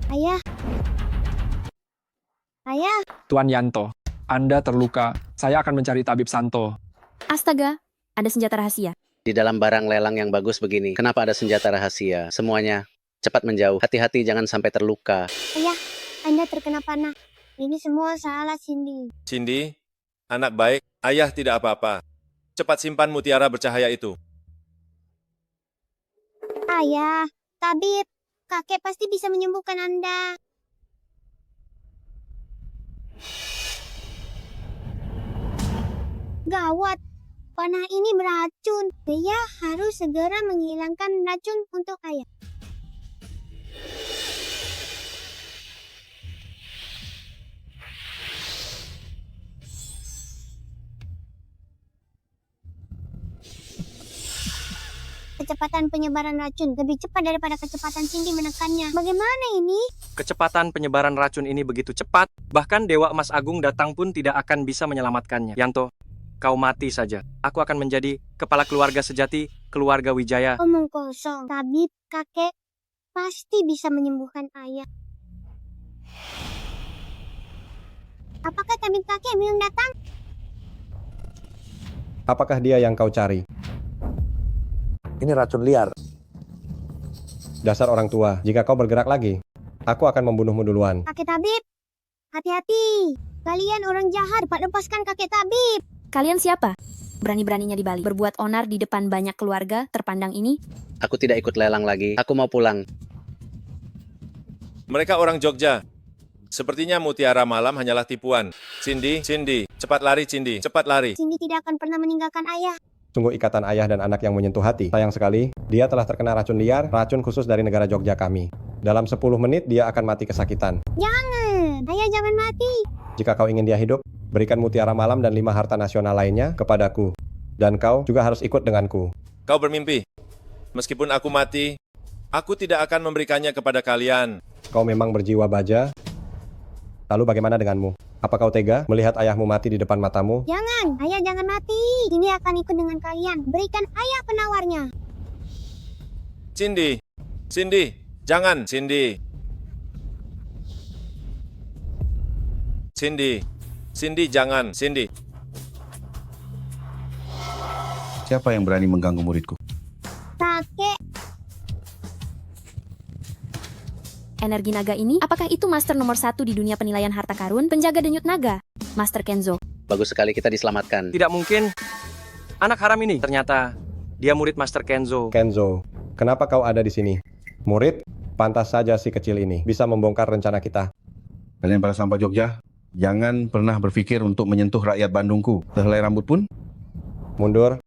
Ayah. Ayah. Tuan Yanto, Anda terluka. Saya akan mencari tabib Santo. Astaga, ada senjata rahasia. Di dalam barang lelang yang bagus begini, kenapa ada senjata rahasia? Semuanya cepat menjauh. Hati-hati jangan sampai terluka. Ayah, Anda terkena panah. Ini semua salah Cindy. Cindy, anak baik, ayah tidak apa-apa. Cepat simpan mutiara bercahaya itu. Ayah, tabib, kakek pasti bisa menyembuhkan Anda. Gawat, panah ini beracun. Saya harus segera menghilangkan racun untuk ayah. Kecepatan penyebaran racun lebih cepat daripada kecepatan Cindy menekannya. Bagaimana ini? Kecepatan penyebaran racun ini begitu cepat, bahkan Dewa Emas Agung datang pun tidak akan bisa menyelamatkannya. Yanto, kau mati saja. Aku akan menjadi kepala keluarga sejati, keluarga Wijaya. Omong kosong. Tabib, kakek pasti bisa menyembuhkan ayah. Apakah tabib kakek belum datang? Apakah dia yang kau cari? Ini racun liar. Dasar orang tua, jika kau bergerak lagi, aku akan membunuhmu duluan. Kakek tabib, hati-hati. Kalian orang jahat, dapat lepaskan kakek tabib. Kalian siapa? Berani-beraninya di Bali berbuat onar di depan banyak keluarga terpandang ini? Aku tidak ikut lelang lagi. Aku mau pulang. Mereka orang Jogja. Sepertinya mutiara malam hanyalah tipuan. Cindy, cepat lari Cindy, cepat lari. Cindy tidak akan pernah meninggalkan ayah. Sungguh ikatan ayah dan anak yang menyentuh hati. Sayang sekali, dia telah terkena racun liar, racun khusus dari negara Jogja kami. Dalam 10 menit dia akan mati kesakitan. Jangan, ayah jangan mati. Jika kau ingin dia hidup, berikan mutiara malam dan 5 harta nasional lainnya kepadaku. Dan kau juga harus ikut denganku. Kau bermimpi. Meskipun aku mati, aku tidak akan memberikannya kepada kalian. Kau memang berjiwa baja. Lalu bagaimana denganmu? Apa kau tega melihat ayahmu mati di depan matamu? Jangan, ayah jangan mati. Cindy akan ikut dengan kalian. Berikan ayah penawarnya. Cindy, jangan Cindy. Cindy, jangan Cindy. Siapa yang berani mengganggu muridku? Kakek, Energi naga ini, apakah itu master nomor 1 di dunia penilaian harta karun, penjaga denyut naga? Master Kenzo. Bagus sekali kita diselamatkan. Tidak mungkin. Anak haram ini, ternyata dia murid Master Kenzo. Kenzo, kenapa kau ada di sini? Murid, pantas saja si kecil ini bisa membongkar rencana kita. Kalian para sampah Jogja, jangan pernah berpikir untuk menyentuh rakyat Bandungku. Sehelai rambut pun. Mundur.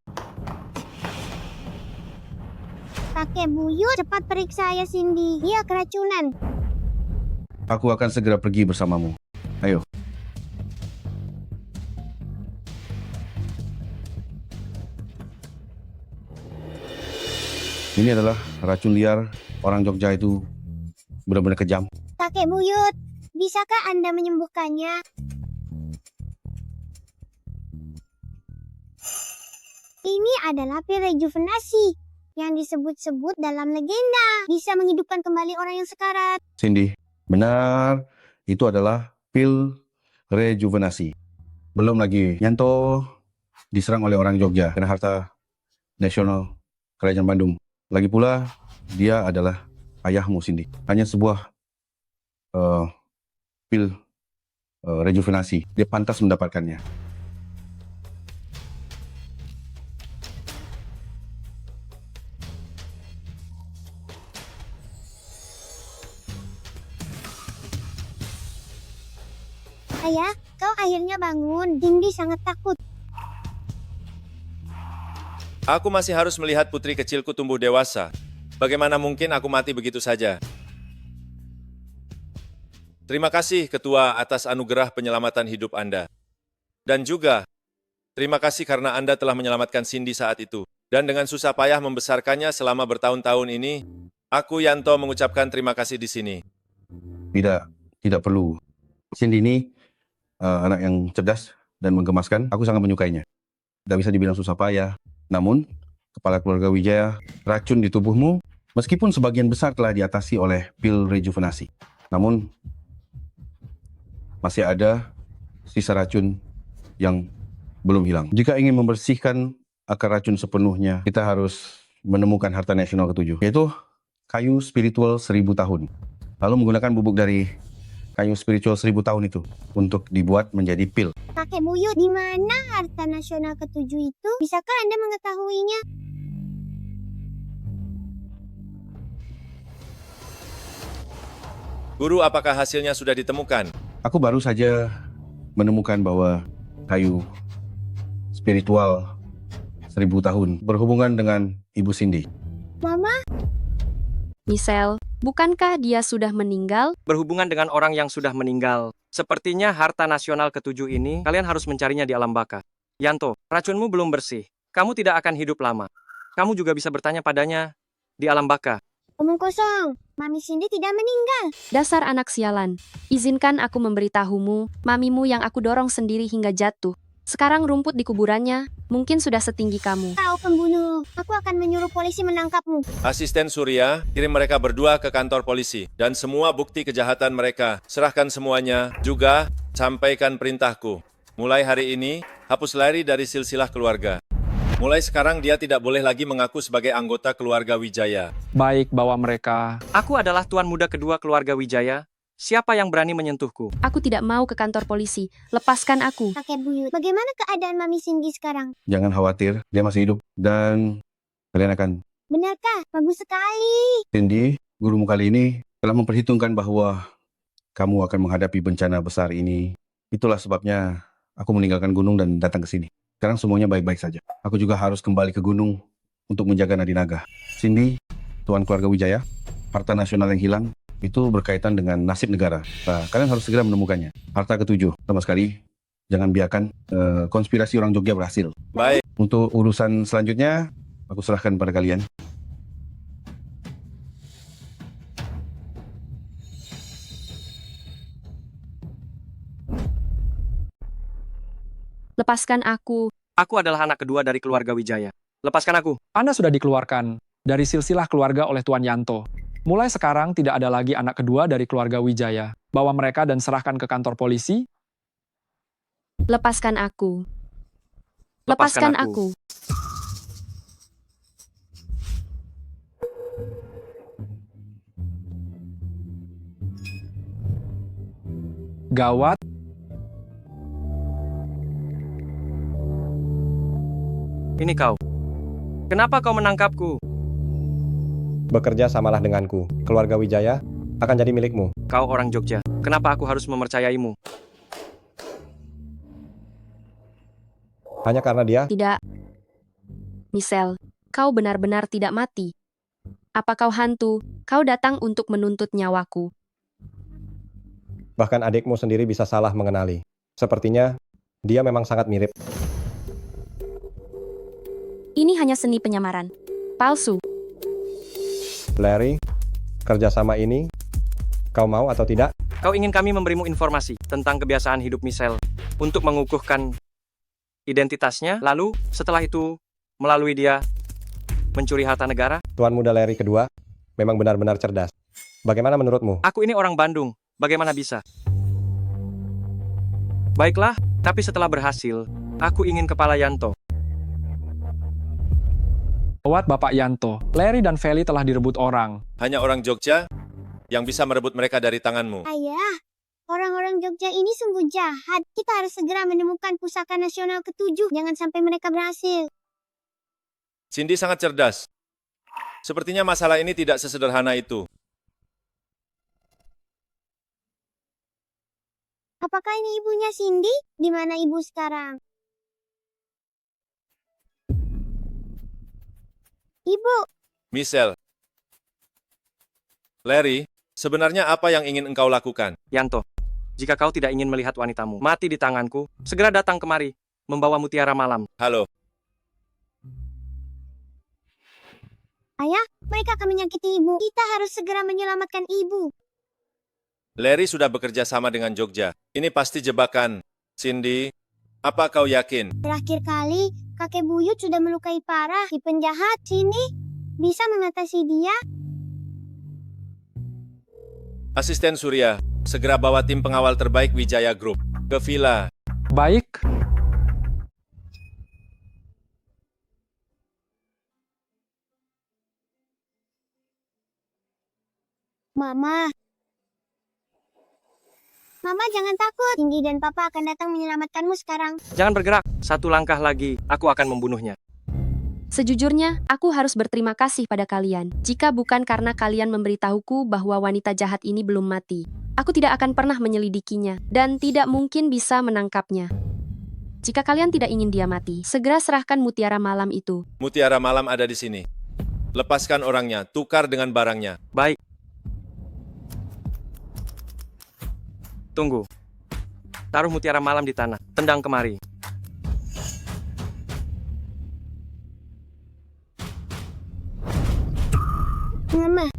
kakek buyut, cepat periksa ayah Cindy. Dia keracunan. Aku akan segera pergi bersamamu. Ayo. Ini adalah racun liar. Orang Jogja itu benar-benar kejam. Kakek buyut, bisakah Anda menyembuhkannya? Ini adalah pil rejuvenasi yang disebut-sebut dalam legenda bisa menghidupkan kembali orang yang sekarat. Cindy, benar. Itu adalah pil rejuvenasi. Belum lagi Yanto diserang oleh orang Jogja karena harta nasional Kerajaan Bandung. Lagi pula dia adalah ayahmu, Cindy. Hanya sebuah pil rejuvenasi. Dia pantas mendapatkannya. Ayah, kau akhirnya bangun. Cindy sangat takut. Aku masih harus melihat putri kecilku tumbuh dewasa. Bagaimana mungkin aku mati begitu saja? Terima kasih, Ketua, atas anugerah penyelamatan hidup Anda. Dan juga, terima kasih karena Anda telah menyelamatkan Cindy saat itu. Dan dengan susah payah membesarkannya selama bertahun-tahun ini, aku, Yanto, mengucapkan terima kasih di sini. Tidak perlu. Cindy ini anak yang cerdas dan menggemaskan. Aku sangat menyukainya. Tidak bisa dibilang susah payah. Namun, kepala keluarga Wijaya, racun di tubuhmu, meskipun sebagian besar telah diatasi oleh pil rejuvenasi. Namun, masih ada sisa racun yang belum hilang. Jika ingin membersihkan akar racun sepenuhnya, kita harus menemukan harta nasional ketujuh, yaitu kayu spiritual 1000 tahun. Lalu menggunakan bubuk dari kayu spiritual 1000 tahun itu untuk dibuat menjadi pil. Kakek buyut, di mana harta nasional ketujuh itu? Bisakah Anda mengetahuinya? Guru, apakah hasilnya sudah ditemukan? Aku baru saja menemukan bahwa kayu spiritual 1000 tahun berhubungan dengan Ibu Cindy. Mama? Michelle, bukankah dia sudah meninggal? Berhubungan dengan orang yang sudah meninggal. Sepertinya harta nasional ketujuh ini, kalian harus mencarinya di alam baka. Yanto, racunmu belum bersih. Kamu tidak akan hidup lama. Kamu juga bisa bertanya padanya di alam baka. Omong kosong. Mami Cindy tidak meninggal. Dasar anak sialan. Izinkan aku memberitahumu, mamimu yang aku dorong sendiri hingga jatuh. Sekarang rumput di kuburannya mungkin sudah setinggi kamu. Kau pembunuh. Aku akan menyuruh polisi menangkapmu. Asisten Surya, kirim mereka berdua ke kantor polisi. Dan semua bukti kejahatan mereka, serahkan semuanya. Juga, sampaikan perintahku. Mulai hari ini, hapus Larry dari silsilah keluarga. Mulai sekarang dia tidak boleh lagi mengaku sebagai anggota keluarga Wijaya. Baik, bawa mereka. Aku adalah tuan muda kedua keluarga Wijaya. Siapa yang berani menyentuhku? Aku tidak mau ke kantor polisi. Lepaskan aku. Kakek buyut, bagaimana keadaan Mami Cindy sekarang? Jangan khawatir, dia masih hidup. Dan kalian akan... Benarkah? Bagus sekali. Cindy, gurumu kali ini telah memperhitungkan bahwa kamu akan menghadapi bencana besar ini. Itulah sebabnya aku meninggalkan gunung dan datang ke sini. Sekarang semuanya baik-baik saja. Aku juga harus kembali ke gunung untuk menjaga Nadinaga. Cindy, Tuan Keluarga Wijaya, harta nasional yang hilang itu berkaitan dengan nasib negara. Nah, kalian harus segera menemukannya. Harta ketujuh, sama sekali jangan biarkan konspirasi orang Jogja berhasil. Baik. Untuk urusan selanjutnya, aku serahkan pada kalian. Lepaskan aku. Aku adalah anak kedua dari keluarga Wijaya. Lepaskan aku. Anda sudah dikeluarkan dari silsilah keluarga oleh Tuan Yanto. Mulai sekarang tidak ada lagi anak kedua dari keluarga Wijaya. Bawa mereka dan serahkan ke kantor polisi. Lepaskan aku. Lepaskan aku. Gawat. Ini kau. Kenapa kau menangkapku? Bekerja samalah denganku. Keluarga Wijaya akan jadi milikmu. Kau orang Jogja. Kenapa aku harus mempercayaimu? Hanya karena dia... Tidak. Michelle, kau benar-benar tidak mati. Apa kau hantu? Kau datang untuk menuntut nyawaku. Bahkan adikmu sendiri bisa salah mengenali. Sepertinya dia memang sangat mirip. Ini hanya seni penyamaran. Palsu. Larry, kerjasama ini, kau mau atau tidak? Kau ingin kami memberimu informasi tentang kebiasaan hidup Michelle untuk mengukuhkan identitasnya, lalu setelah itu melalui dia mencuri harta negara? Tuan muda Larry kedua memang benar-benar cerdas. Bagaimana menurutmu? Aku ini orang Bandung, bagaimana bisa? Baiklah, tapi setelah berhasil, aku ingin kepala Yanto. Lewat Bapak Yanto, Larry dan Feli telah direbut orang. Hanya orang Jogja yang bisa merebut mereka dari tanganmu. Ayah, orang-orang Jogja ini sungguh jahat. Kita harus segera menemukan pusaka nasional ketujuh. Jangan sampai mereka berhasil. Cindy sangat cerdas. Sepertinya masalah ini tidak sesederhana itu. Apakah ini ibunya Cindy? Di mana ibu sekarang? Ibu. Michelle. Larry, sebenarnya apa yang ingin engkau lakukan? Yanto, jika kau tidak ingin melihat wanitamu mati di tanganku, segera datang kemari, membawa mutiara malam. Halo. Ayah, mereka akan menyakiti ibu. Kita harus segera menyelamatkan ibu. Larry sudah bekerja sama dengan Jogja. Ini pasti jebakan. Cindy, apa kau yakin? Terakhir kali, kakek buyut sudah melukai parah si penjahat. Cindy, bisa mengatasi dia? Asisten Surya, segera bawa tim pengawal terbaik Wijaya Group ke villa. Baik. Mama. Mama jangan takut. Cindy dan Papa akan datang menyelamatkanmu sekarang. Jangan bergerak, satu langkah lagi, aku akan membunuhnya. Sejujurnya, aku harus berterima kasih pada kalian. Jika bukan karena kalian memberitahuku bahwa wanita jahat ini belum mati, aku tidak akan pernah menyelidikinya, dan tidak mungkin bisa menangkapnya. Jika kalian tidak ingin dia mati, segera serahkan mutiara malam itu. Mutiara malam ada di sini. Lepaskan orangnya, tukar dengan barangnya. Baik. Tunggu. Taruh mutiara malam di tanah. Tendang kemari. Mama.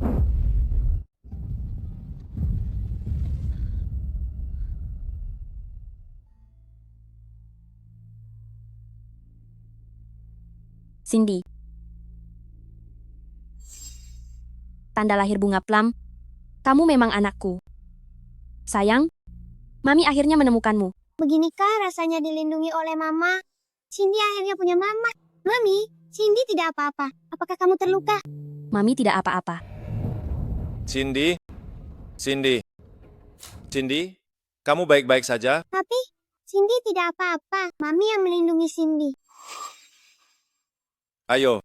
Cindy. Tanda lahir bunga plum. Kamu memang anakku. Sayang, Mami akhirnya menemukanmu. Beginikah rasanya dilindungi oleh Mama? Cindy akhirnya punya Mama. Mami, Cindy tidak apa-apa. Apakah kamu terluka? Mami tidak apa-apa. Cindy? Cindy? Cindy? Kamu baik-baik saja? Tapi, Cindy tidak apa-apa. Mami yang melindungi Cindy. Ayo.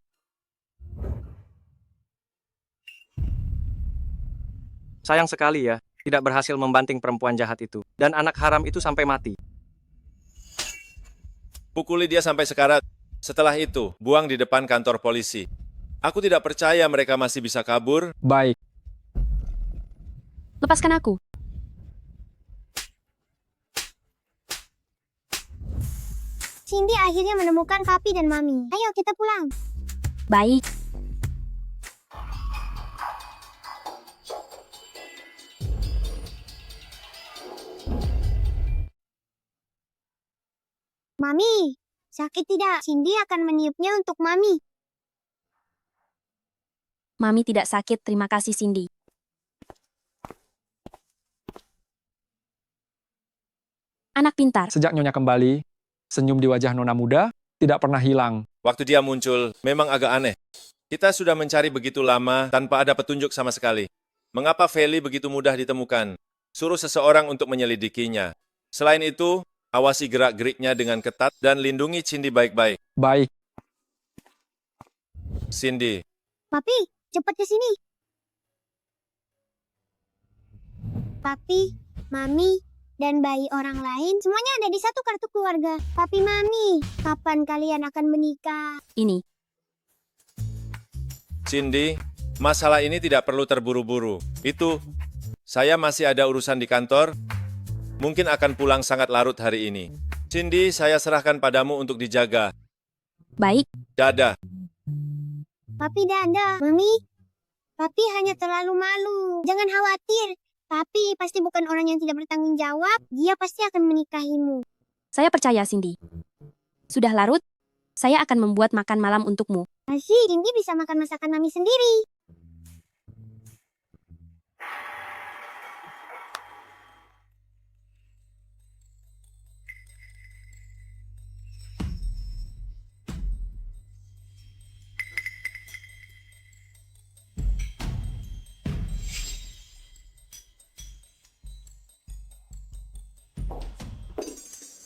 Sayang sekali ya, tidak berhasil membanting perempuan jahat itu. Dan anak haram itu sampai mati. Pukuli dia sampai sekarat. Setelah itu, buang di depan kantor polisi. Aku tidak percaya mereka masih bisa kabur. Baik. Lepaskan aku. Cindy akhirnya menemukan papi dan mami. Ayo kita pulang. Baik. Mami, sakit tidak? Cindy akan meniupnya untuk Mami. Mami tidak sakit, terima kasih Cindy. Anak pintar. Sejak Nyonya kembali, senyum di wajah nona muda tidak pernah hilang. Waktu dia muncul, memang agak aneh. Kita sudah mencari begitu lama tanpa ada petunjuk sama sekali. Mengapa Feli begitu mudah ditemukan? Suruh seseorang untuk menyelidikinya. Selain itu, awasi gerak-geriknya dengan ketat dan lindungi Cindy baik-baik. Baik. Cindy, Papi, cepat ke sini. Papi, Mami, dan bayi orang lain semuanya ada di satu kartu keluarga. Papi, Mami, kapan kalian akan menikah? Ini. Cindy, masalah ini tidak perlu terburu-buru. Saya masih ada urusan di kantor. Mungkin akan pulang sangat larut hari ini. Cindy, saya serahkan padamu untuk dijaga. Baik. Dadah. Papi, dadah. Mami, Papi hanya terlalu malu. Jangan khawatir. Papi pasti bukan orang yang tidak bertanggung jawab. Dia pasti akan menikahimu. Saya percaya Cindy. Sudah larut, saya akan membuat makan malam untukmu. Asik, Cindy bisa makan masakan Mami sendiri.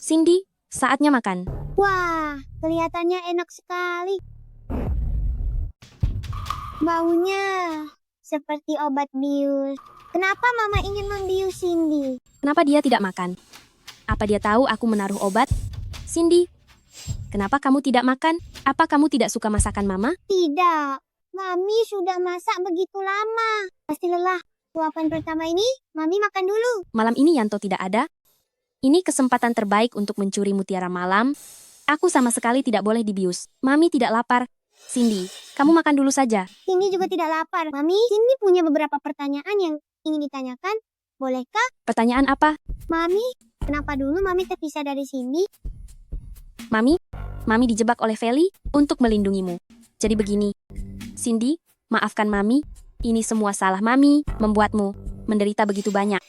Cindy, saatnya makan. Wah, kelihatannya enak sekali. Baunya seperti obat bius. Kenapa Mama ingin membius Cindy? Kenapa dia tidak makan? Apa dia tahu aku menaruh obat? Cindy, kenapa kamu tidak makan? Apa kamu tidak suka masakan Mama? Tidak. Mami sudah masak begitu lama. Pasti lelah. Suapan pertama ini, Mami makan dulu. Malam ini Yanto tidak ada. Ini kesempatan terbaik untuk mencuri mutiara malam. Aku sama sekali tidak boleh dibius. Mami tidak lapar. Cindy, kamu makan dulu saja. Cindy juga tidak lapar. Mami, Cindy punya beberapa pertanyaan yang ingin ditanyakan. Bolehkah? Pertanyaan apa? Mami, kenapa dulu Mami terpisah dari Cindy? Mami dijebak oleh Feli untuk melindungimu. Jadi begini, Cindy, maafkan Mami. Ini semua salah Mami, membuatmu menderita begitu banyak.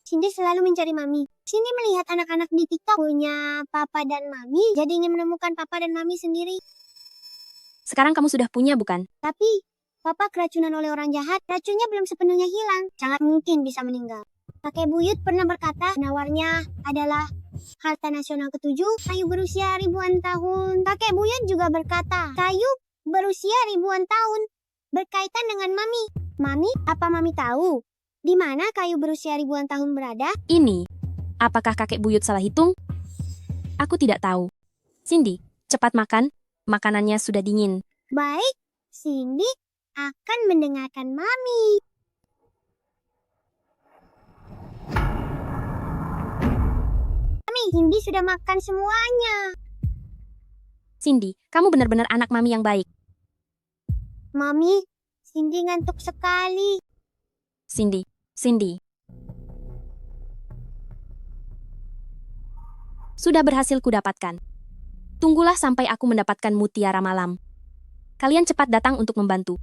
Cindy selalu mencari Mami. Cindy melihat anak-anak di TikTok punya papa dan Mami, jadi ingin menemukan papa dan Mami sendiri. Sekarang kamu sudah punya, bukan? Tapi, papa keracunan oleh orang jahat, racunnya belum sepenuhnya hilang. Sangat mungkin bisa meninggal. Kakek Buyut pernah berkata, penawarnya adalah harta nasional ketujuh, kayu berusia ribuan tahun. Kakek Buyut juga berkata, kayu berusia ribuan tahun berkaitan dengan Mami. Mami, apa Mami tahu di mana kayu berusia ribuan tahun berada? Ini, apakah kakek Buyut salah hitung? Aku tidak tahu. Cindy, cepat makan. Makanannya sudah dingin. Baik, Cindy akan mendengarkan Mami. Mami, Cindy sudah makan semuanya. Cindy, kamu benar-benar anak Mami yang baik. Mami, Cindy ngantuk sekali. Cindy. Sudah berhasil kudapatkan. Tunggulah sampai aku mendapatkan mutiara malam. Kalian cepat datang untuk membantu.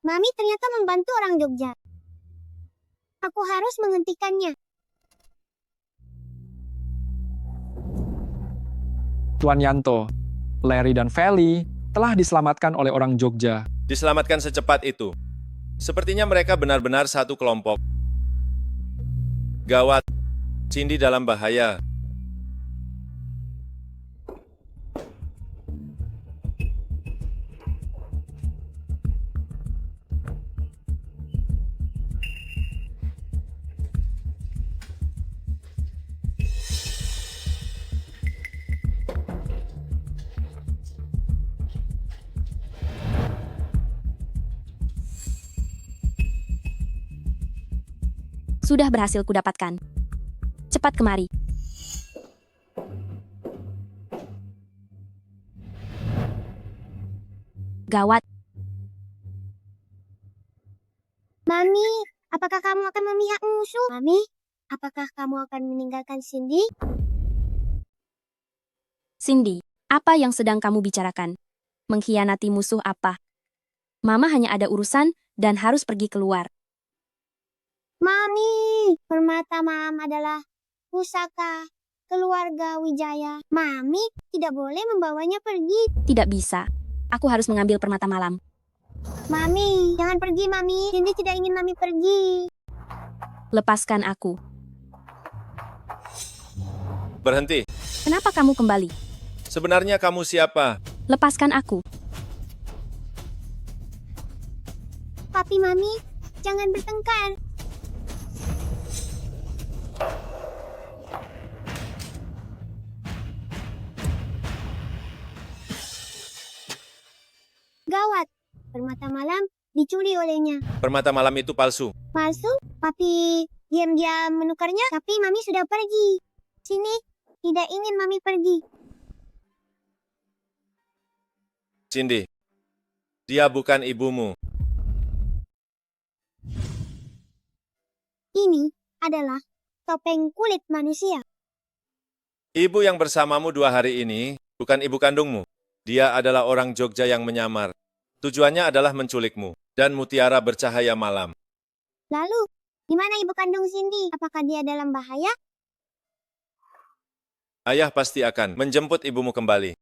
Mami ternyata membantu orang Jogja. Aku harus menghentikannya. Tuan Yanto, Larry dan Feli telah diselamatkan oleh orang Jogja. Diselamatkan secepat itu. Sepertinya mereka benar-benar satu kelompok. Gawat, Cindy dalam bahaya. Sudah berhasil kudapatkan. Cepat kemari. Gawat. Mami, apakah kamu akan memihak musuh? Mami, apakah kamu akan meninggalkan Cindy? Cindy, apa yang sedang kamu bicarakan? Mengkhianati musuh apa? Mama hanya ada urusan dan harus pergi keluar. Mami, permata malam adalah pusaka keluarga Wijaya. Mami tidak boleh membawanya pergi. Tidak bisa. Aku harus mengambil permata malam. Mami, jangan pergi, Mami. Cindy tidak ingin Mami pergi. Lepaskan aku. Berhenti. Kenapa kamu kembali? Sebenarnya kamu siapa? Lepaskan aku. Papi, Mami, jangan bertengkar. Gawat, permata malam dicuri olehnya. Permata malam itu palsu. Palsu? Papi diam-diam menukarnya, tapi Mami sudah pergi. Sini, tidak ingin Mami pergi. Cindy, dia bukan ibumu. Ini adalah topeng kulit manusia. Ibu yang bersamamu 2 hari ini bukan ibu kandungmu. Dia adalah orang Jogja yang menyamar. Tujuannya adalah menculikmu dan mutiara bercahaya malam. Lalu, di mana ibu kandung Cindy? Apakah dia dalam bahaya? Ayah pasti akan menjemput ibumu kembali.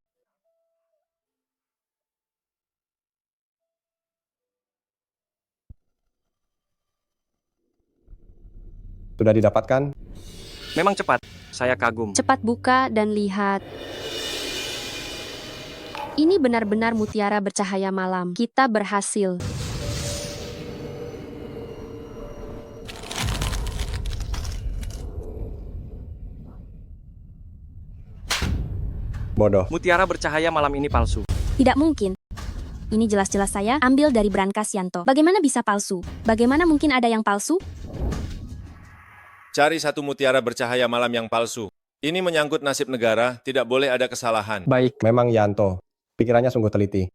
Sudah didapatkan? Memang cepat. Saya kagum. Cepat buka dan lihat. Ini benar-benar mutiara bercahaya malam. Kita berhasil. Bodoh. Mutiara bercahaya malam ini palsu. Tidak mungkin. Ini jelas-jelas saya ambil dari brankas Yanto. Bagaimana bisa palsu? Bagaimana mungkin ada yang palsu? Cari satu mutiara bercahaya malam yang palsu. Ini menyangkut nasib negara, tidak boleh ada kesalahan. Baik. Memang Yanto. Pikirannya sungguh teliti.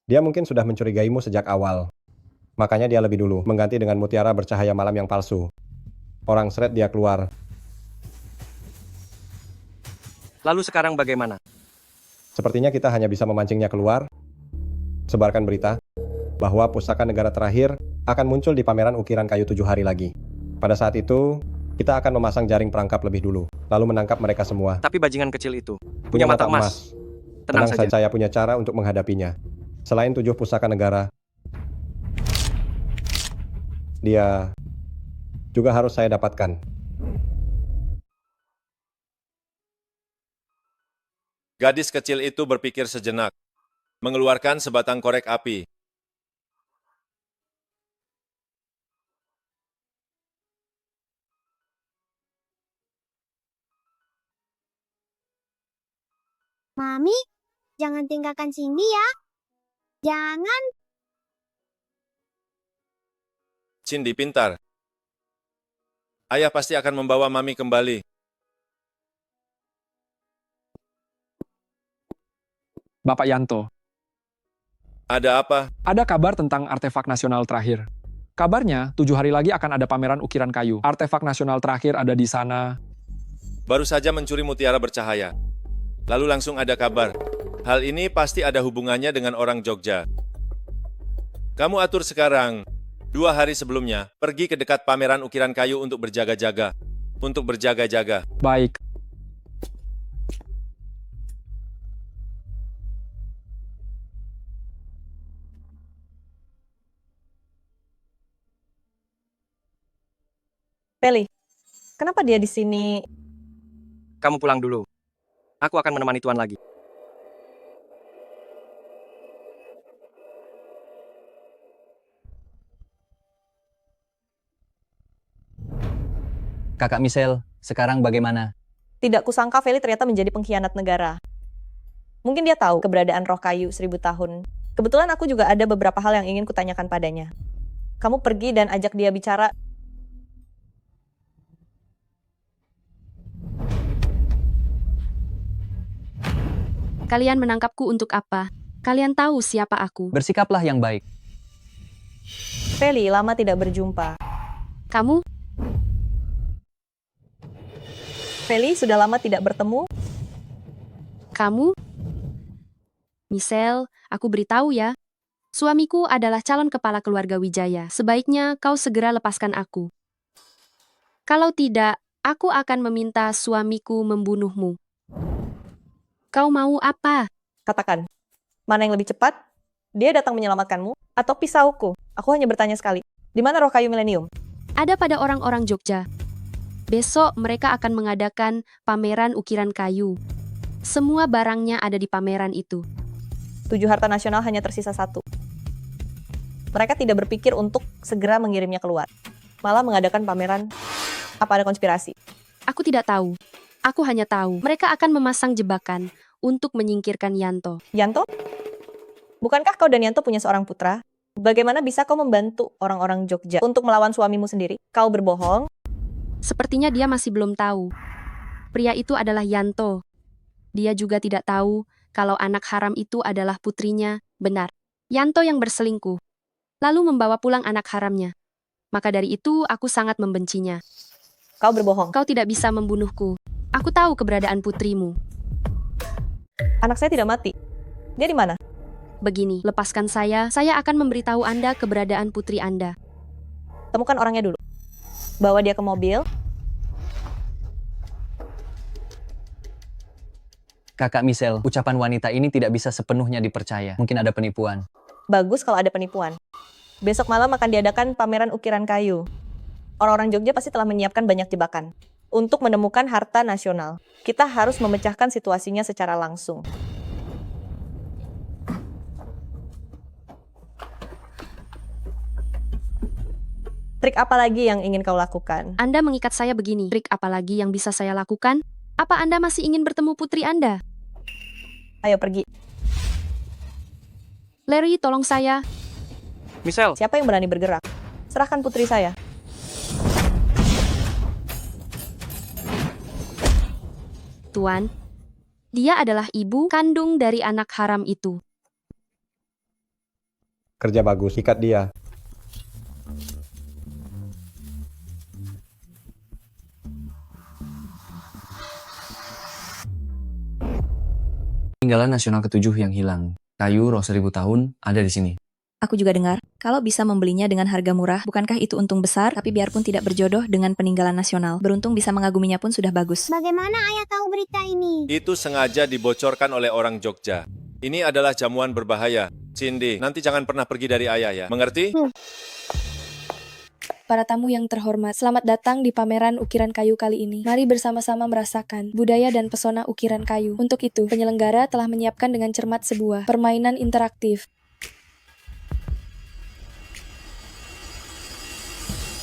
Dia mungkin sudah mencurigaimu sejak awal. Makanya dia lebih dulu mengganti dengan mutiara bercahaya malam yang palsu. Orang seret dia keluar. Lalu sekarang bagaimana? Sepertinya kita hanya bisa memancingnya keluar. Sebarkan berita bahwa pusaka negara terakhir akan muncul di pameran ukiran kayu 7 hari lagi. Pada saat itu, kita akan memasang jaring perangkap lebih dulu, lalu menangkap mereka semua. Tapi bajingan kecil itu punya mata emas. Tenang saja. Saya punya cara untuk menghadapinya. Selain 7 pusaka negara, dia juga harus saya dapatkan. Gadis kecil itu berpikir sejenak, mengeluarkan sebatang korek api. Mami, jangan tinggalkan Cindy ya. Jangan. Cindy pintar. Ayah pasti akan membawa Mami kembali. Bapak Yanto, Ada apa? ada kabar tentang artefak nasional terakhir. Kabarnya, 7 hari lagi akan ada pameran ukiran kayu. Artefak nasional terakhir ada di sana. Baru saja mencuri mutiara bercahaya. Lalu langsung ada kabar. Hal ini pasti ada hubungannya dengan orang Jogja. Kamu atur sekarang. 2 hari sebelumnya, pergi ke dekat pameran ukiran kayu untuk berjaga-jaga. Untuk berjaga-jaga. Baik. Feli, kenapa dia di sini? Kamu pulang dulu. Aku akan menemani Tuan lagi. Kakak Michelle, sekarang bagaimana? Tidak kusangka Feli ternyata menjadi pengkhianat negara. Mungkin dia tahu keberadaan roh kayu 1000 tahun. Kebetulan aku juga ada beberapa hal yang ingin kutanyakan padanya. Kamu pergi dan ajak dia bicara. Kalian menangkapku untuk apa? Kalian tahu siapa aku. Bersikaplah yang baik. Feli, lama tidak berjumpa. Kamu? Feli, sudah lama tidak bertemu. Kamu? Michelle, aku beritahu ya. Suamiku adalah calon kepala keluarga Wijaya. Sebaiknya kau segera lepaskan aku. Kalau tidak, aku akan meminta suamiku membunuhmu. Kau mau apa? Katakan, mana yang lebih cepat? Dia datang menyelamatkanmu atau pisauku? Aku hanya bertanya sekali. Di mana roh kayu milenium? Ada pada orang-orang Jogja. Besok mereka akan mengadakan pameran ukiran kayu. Semua barangnya ada di pameran itu. 7 harta nasional hanya tersisa 1. Mereka tidak berpikir untuk segera mengirimnya keluar. Malah mengadakan pameran. Apa ada konspirasi? Aku tidak tahu. Aku hanya tahu mereka akan memasang jebakan untuk menyingkirkan Yanto. Yanto? Bukankah kau dan Yanto punya seorang putra? Bagaimana bisa kau membantu orang-orang Jogja untuk melawan suamimu sendiri? Kau berbohong? Sepertinya dia masih belum tahu. Pria itu adalah Yanto. Dia juga tidak tahu kalau anak haram itu adalah putrinya. Benar. Yanto yang berselingkuh. Lalu membawa pulang anak haramnya. Maka dari itu aku sangat membencinya. Kau berbohong. Kau tidak bisa membunuhku. Aku tahu keberadaan putrimu. Anak saya tidak mati. Dia di mana? Begini, lepaskan saya akan memberitahu Anda keberadaan putri Anda. Temukan orangnya dulu. Bawa dia ke mobil. Kakak Michelle, ucapan wanita ini tidak bisa sepenuhnya dipercaya. Mungkin ada penipuan. Bagus kalau ada penipuan. Besok malam akan diadakan pameran ukiran kayu. Orang-orang Jogja pasti telah menyiapkan banyak jebakan. Untuk menemukan harta nasional, kita harus memecahkan situasinya secara langsung. Trik apa lagi yang ingin kau lakukan? Anda mengikat saya begini. Trik apa lagi yang bisa saya lakukan? Apa Anda masih ingin bertemu putri Anda? Ayo pergi. Larry, tolong saya. Michelle. Siapa yang berani bergerak? Serahkan putri saya. Tuan, dia adalah ibu kandung dari anak haram itu. Kerja bagus, ikat dia. Peninggalan nasional ke-7 yang hilang. Kayu roh 1000 tahun ada di sini. Aku juga dengar, kalau bisa membelinya dengan harga murah, bukankah itu untung besar? Tapi biarpun tidak berjodoh dengan peninggalan nasional, beruntung bisa mengaguminya pun sudah bagus. Bagaimana ayah tahu berita ini? Itu sengaja dibocorkan oleh orang Jogja. Ini adalah jamuan berbahaya. Cindy, nanti jangan pernah pergi dari ayah ya. Mengerti? Para tamu yang terhormat, selamat datang di pameran ukiran kayu kali ini. Mari bersama-sama merasakan budaya dan pesona ukiran kayu. Untuk itu, penyelenggara telah menyiapkan dengan cermat sebuah permainan interaktif.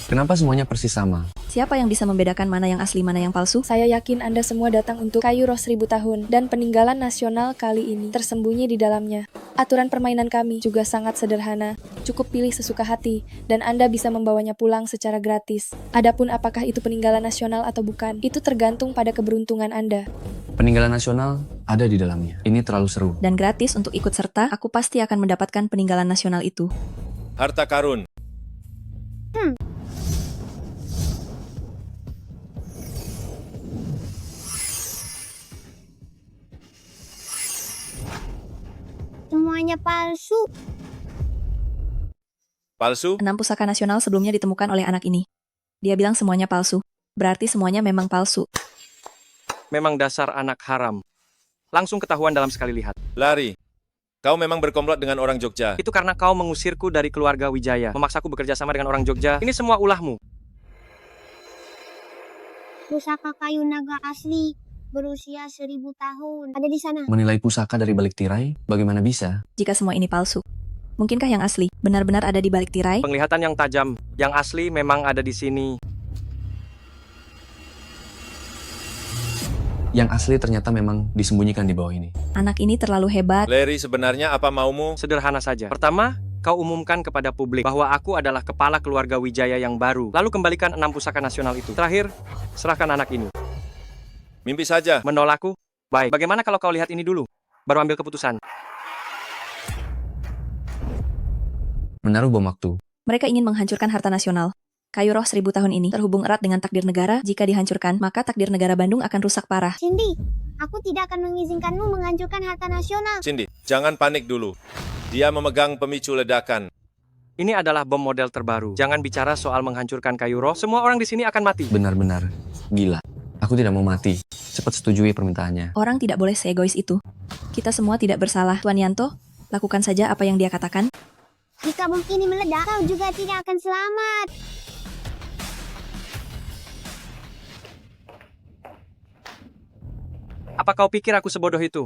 Kenapa semuanya persis sama? Siapa yang bisa membedakan mana yang asli mana yang palsu? Saya yakin Anda semua datang untuk kayu roh 1000 tahun dan peninggalan nasional kali ini tersembunyi di dalamnya. Aturan permainan kami juga sangat sederhana. Cukup pilih sesuka hati dan Anda bisa membawanya pulang secara gratis. Adapun apakah itu peninggalan nasional atau bukan, itu tergantung pada keberuntungan Anda. Peninggalan nasional ada di dalamnya. Ini terlalu seru. Dan gratis untuk ikut serta, aku pasti akan mendapatkan peninggalan nasional itu. Harta karun. Semuanya palsu. Palsu? 6 pusaka nasional sebelumnya ditemukan oleh anak ini. Dia bilang semuanya palsu. Berarti semuanya memang palsu. Memang dasar anak haram. Langsung ketahuan dalam sekali lihat. Lari. Kau memang berkomplot dengan orang Jogja. Itu karena kau mengusirku dari keluarga Wijaya, memaksaku bekerja sama dengan orang Jogja. Ini semua ulahmu. Pusaka kayu naga asli berusia 1000 tahun. Ada di sana. Menilai pusaka dari balik tirai, bagaimana bisa? Jika semua ini palsu, mungkinkah yang asli benar-benar ada di balik tirai? Penglihatan yang tajam, yang asli memang ada di sini. Yang asli ternyata memang disembunyikan di bawah ini. Anak ini terlalu hebat. Larry, sebenarnya apa maumu? Sederhana saja. Pertama, kau umumkan kepada publik bahwa aku adalah kepala keluarga Wijaya yang baru. Lalu kembalikan 6 pusaka nasional itu. Terakhir, serahkan anak ini. Mimpi saja. Menolakku? Baik. Bagaimana kalau kau lihat ini dulu? Baru ambil keputusan. Menaruh bom waktu. Mereka ingin menghancurkan harta nasional. Kayu roh 1000 tahun ini terhubung erat dengan takdir negara. Jika dihancurkan, maka takdir negara Bandung akan rusak parah. Cindy, aku tidak akan mengizinkanmu menghancurkan harta nasional. Cindy, jangan panik dulu. Dia memegang pemicu ledakan. Ini adalah bom model terbaru. Jangan bicara soal menghancurkan kayu roh. Semua orang di sini akan mati. Benar-benar gila. Aku tidak mau mati. Cepat setujui permintaannya. Orang tidak boleh seegois itu. Kita semua tidak bersalah. Tuan Yanto, lakukan saja apa yang dia katakan. Jika bom ini meledak, kau juga tidak akan selamat. Apa kau pikir aku sebodoh itu?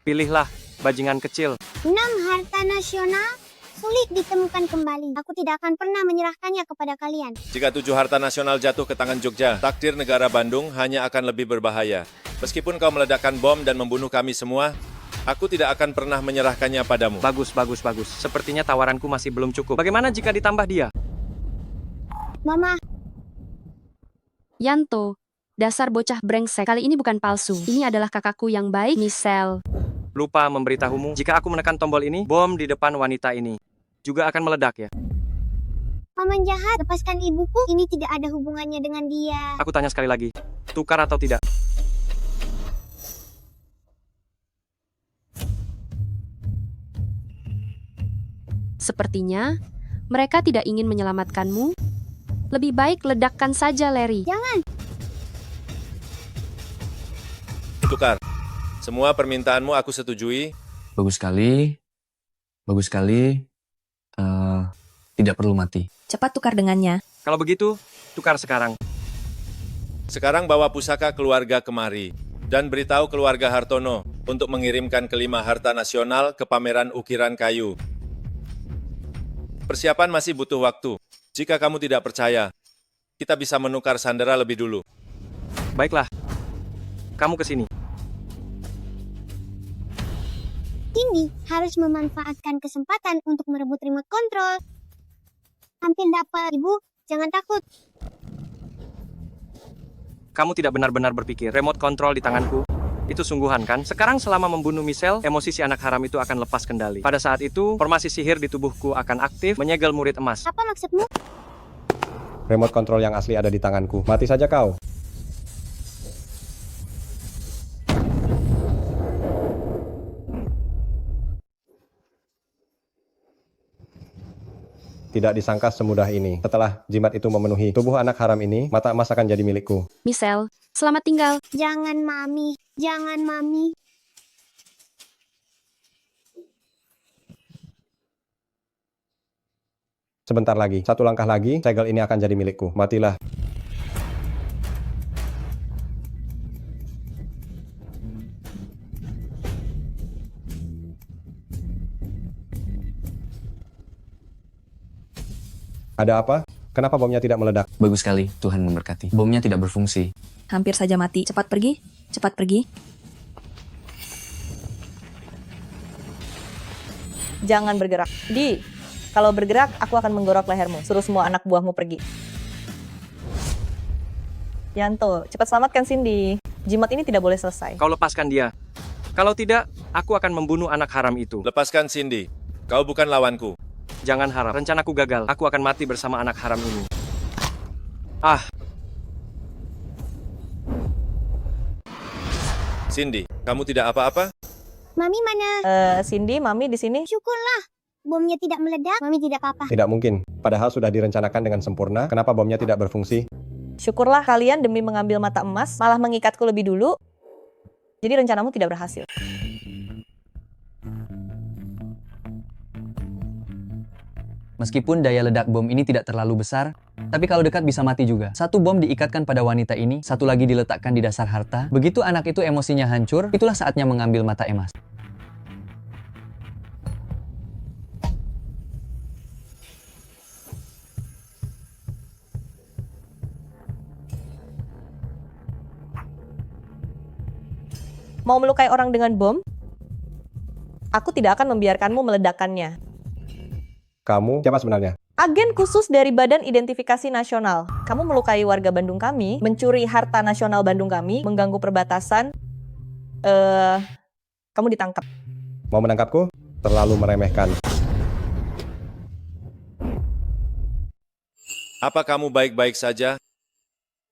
Pilihlah, bajingan kecil. 6 harta nasional sulit ditemukan kembali. Aku tidak akan pernah menyerahkannya kepada kalian. Jika 7 harta nasional jatuh ke tangan Jogja, takdir negara Bandung hanya akan lebih berbahaya. Meskipun kau meledakkan bom dan membunuh kami semua, aku tidak akan pernah menyerahkannya padamu. Bagus. Sepertinya tawaranku masih belum cukup. Bagaimana jika ditambah dia? Mama. Yanto, dasar bocah brengsek. Kali ini bukan palsu. Ini adalah kakakku yang baik, Michelle. Lupa memberitahumu, jika aku menekan tombol ini, bom di depan wanita ini juga akan meledak ya. Paman jahat, lepaskan ibuku. Ini tidak ada hubungannya dengan dia. Aku tanya sekali lagi, tukar atau tidak? Sepertinya mereka tidak ingin menyelamatkanmu. Lebih baik ledakkan saja, Larry. Jangan. Tukar. Semua permintaanmu aku setujui. Bagus sekali. Tidak perlu mati. Cepat tukar dengannya. Kalau begitu, tukar sekarang. Sekarang bawa pusaka keluarga kemari. Dan beritahu keluarga Hartono untuk mengirimkan kelima harta nasional ke pameran ukiran kayu. Persiapan masih butuh waktu. Jika kamu tidak percaya, kita bisa menukar sandera lebih dulu. Baiklah, kamu ke sini. Cindy harus memanfaatkan kesempatan untuk merebut remote control. Hampir dapat, Ibu. Jangan takut. Kamu tidak benar-benar berpikir, remote control di tanganku. Itu sungguhan kan? Sekarang selama membunuh Michelle, emosi si anak haram itu akan lepas kendali. Pada saat itu, formasi sihir di tubuhku akan aktif, menyegel murid emas. Apa maksudmu? Remote control yang asli ada di tanganku. Mati saja kau. Tidak disangka semudah ini. Setelah jimat itu memenuhi tubuh anak haram ini, mata emas akan jadi milikku. Michelle, selamat tinggal. Jangan, Mami. Jangan, Mami. Sebentar lagi, satu langkah lagi, segel ini akan jadi milikku. Matilah. Ada apa? Kenapa bomnya tidak meledak? Bagus sekali, Tuhan memberkati. Bomnya tidak berfungsi. Hampir saja mati. Cepat pergi. Cepat pergi. Jangan bergerak. Kalau bergerak, aku akan menggorok lehermu. Suruh semua anak buahmu pergi. Yanto, cepat selamatkan Cindy. Jimat ini tidak boleh selesai. Kau lepaskan dia. Kalau tidak, aku akan membunuh anak haram itu. Lepaskan Cindy. Kau bukan lawanku. Jangan harap, rencanaku gagal. Aku akan mati bersama anak haram ini. Cindy, kamu tidak apa-apa? Mami mana? Cindy, Mami di sini. Syukurlah. bomnya tidak meledak, Mami tidak apa-apa. Tidak mungkin. Padahal sudah direncanakan dengan sempurna, kenapa bomnya tidak berfungsi? Syukurlah kalian demi mengambil mata emas, malah mengikatku lebih dulu. Jadi rencanamu tidak berhasil. Meskipun daya ledak bom ini tidak terlalu besar, tapi kalau dekat bisa mati juga. Satu bom diikatkan pada wanita ini, satu lagi diletakkan di dasar harta. Begitu anak itu emosinya hancur, itulah saatnya mengambil mata emas. Mau melukai orang dengan bom? Aku tidak akan membiarkanmu meledakkannya. Kamu siapa sebenarnya? Agen khusus dari Badan Identifikasi Nasional. Kamu melukai warga Bandung kami, mencuri harta nasional Bandung kami, mengganggu perbatasan. Kamu ditangkap. Mau menangkapku? Terlalu meremehkan. Apa kamu baik-baik saja?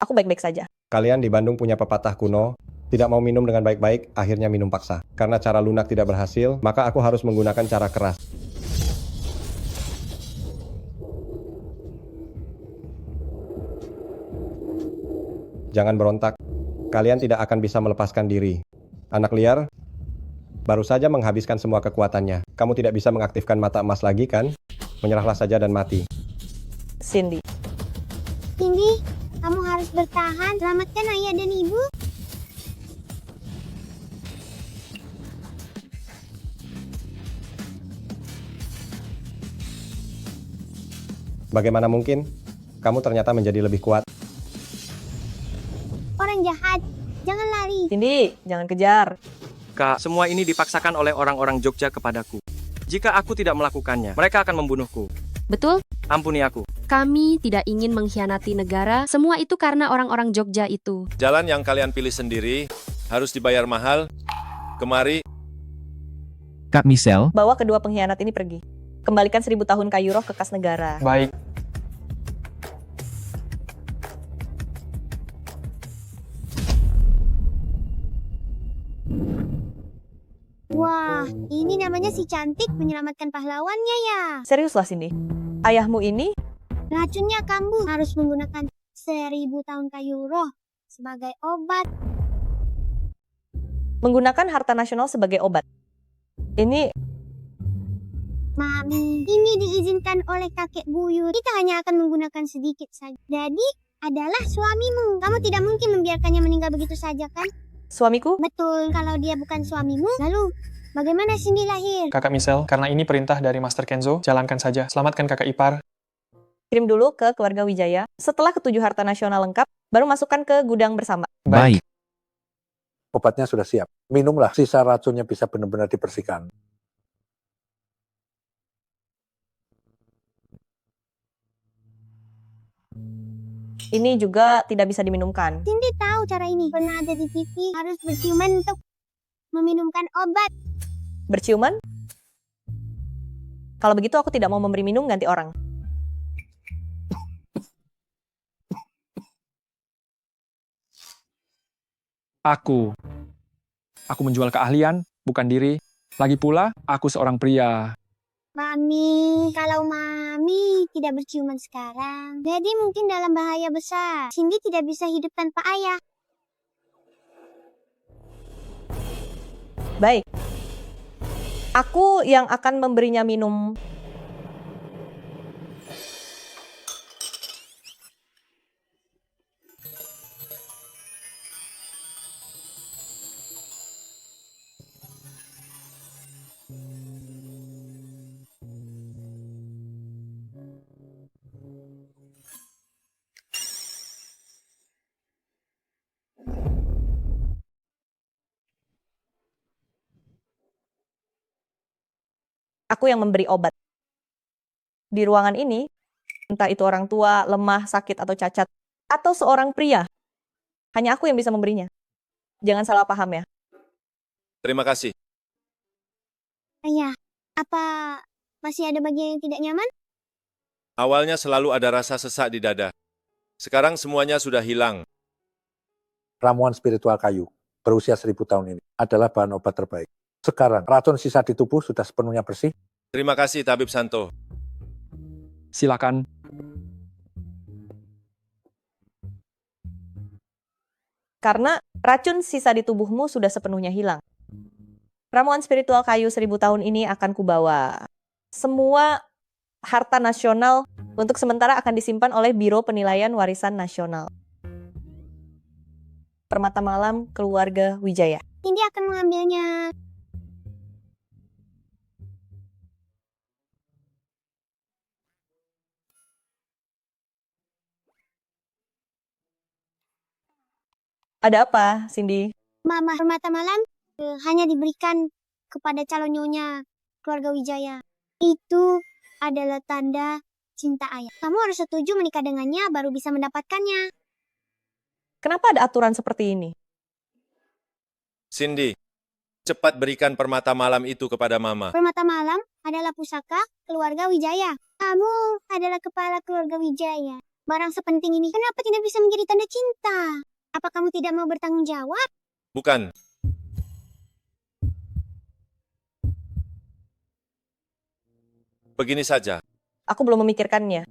Aku baik-baik saja. Kalian di Bandung punya pepatah kuno, tidak mau minum dengan baik-baik, akhirnya minum paksa. Karena cara lunak tidak berhasil, maka aku harus menggunakan cara keras. Jangan berontak. Kalian tidak akan bisa melepaskan diri. Anak liar, baru saja menghabiskan semua kekuatannya. Kamu tidak bisa mengaktifkan mata emas lagi, kan? Menyerahlah saja dan mati. Cindy. Cindy, kamu harus bertahan. Selamatkan ayah dan ibu. Bagaimana mungkin? Kamu ternyata menjadi lebih kuat. Orang jahat, jangan lari. Cindy, jangan kejar. Kak, semua ini dipaksakan oleh orang-orang Jogja kepadaku. Jika aku tidak melakukannya, mereka akan membunuhku. Betul? Ampuni aku. Kami tidak ingin mengkhianati negara, semua itu karena orang-orang Jogja itu. Jalan yang kalian pilih sendiri harus dibayar mahal. Kemari. Kak Michelle, Bawa kedua pengkhianat ini pergi. Kembalikan 1000 tahun kayu roh ke kas negara. Baik. Wah, ini namanya si cantik menyelamatkan pahlawannya ya. Seriuslah Cindy. Ayahmu ini Racunnya kambuh, harus menggunakan 1000 tahun kayu roh sebagai obat. menggunakan harta nasional sebagai obat. Ini Mami, ini diizinkan oleh kakek buyut. Kita hanya akan menggunakan sedikit saja. Jadi, adalah suamimu. Kamu tidak mungkin membiarkannya meninggal begitu saja, kan? suamiku? Betul, kalau dia bukan suamimu, lalu bagaimana Cindy lahir? Kakak Michelle, karena ini perintah dari Master Kenzo, jalankan saja. Selamatkan kakak ipar. Kirim dulu ke keluarga Wijaya. Setelah ketujuh harta nasional lengkap, baru masukkan ke gudang bersama. baik. Obatnya sudah siap. Minumlah, sisa racunnya bisa benar-benar dibersihkan. Ini juga tidak bisa diminumkan. Cindy tahu cara ini. Pernah ada di TV, harus berciuman untuk meminumkan obat. Berciuman? Kalau begitu aku tidak mau memberi minum ganti orang. Aku menjual keahlian, bukan diri. Lagi pula, aku seorang pria. Mami, kalau Mami tidak berciuman sekarang, jadi mungkin dalam bahaya besar. Cindy tidak bisa hidup tanpa ayah. Baik. Aku yang akan memberinya minum. Aku yang memberi obat. Di ruangan ini, entah itu orang tua, lemah, sakit, atau cacat, atau seorang pria, hanya aku yang bisa memberinya. Jangan salah paham ya. Terima kasih. Ayah, apa masih ada bagian yang tidak nyaman? Awalnya selalu ada rasa sesak di dada. Sekarang semuanya sudah hilang. Ramuan spiritual kayu, berusia 1000 tahun ini, adalah bahan obat terbaik. Sekarang, racun sisa di tubuh sudah sepenuhnya bersih, Terima kasih, Tabib Santo. Silakan. Karena racun sisa di tubuhmu sudah sepenuhnya hilang. Ramuan spiritual kayu 1000 tahun ini akan kubawa. Semua harta nasional untuk sementara akan disimpan oleh Biro Penilaian Warisan Nasional. Permata Malam Keluarga Wijaya. Cindy akan mengambilnya. Ada apa, Cindy? Mama, permata malam hanya diberikan kepada calon nyonya keluarga Wijaya. Itu adalah tanda cinta ayah. Kamu harus setuju menikah dengannya baru bisa mendapatkannya. Kenapa ada aturan seperti ini? Cindy, cepat berikan permata malam itu kepada Mama. Permata malam adalah pusaka keluarga Wijaya. Kamu adalah kepala keluarga Wijaya. Barang sepenting ini kenapa tidak bisa menjadi tanda cinta? Apa kamu tidak mau bertanggung jawab? Bukan. Begini saja. Aku belum memikirkannya.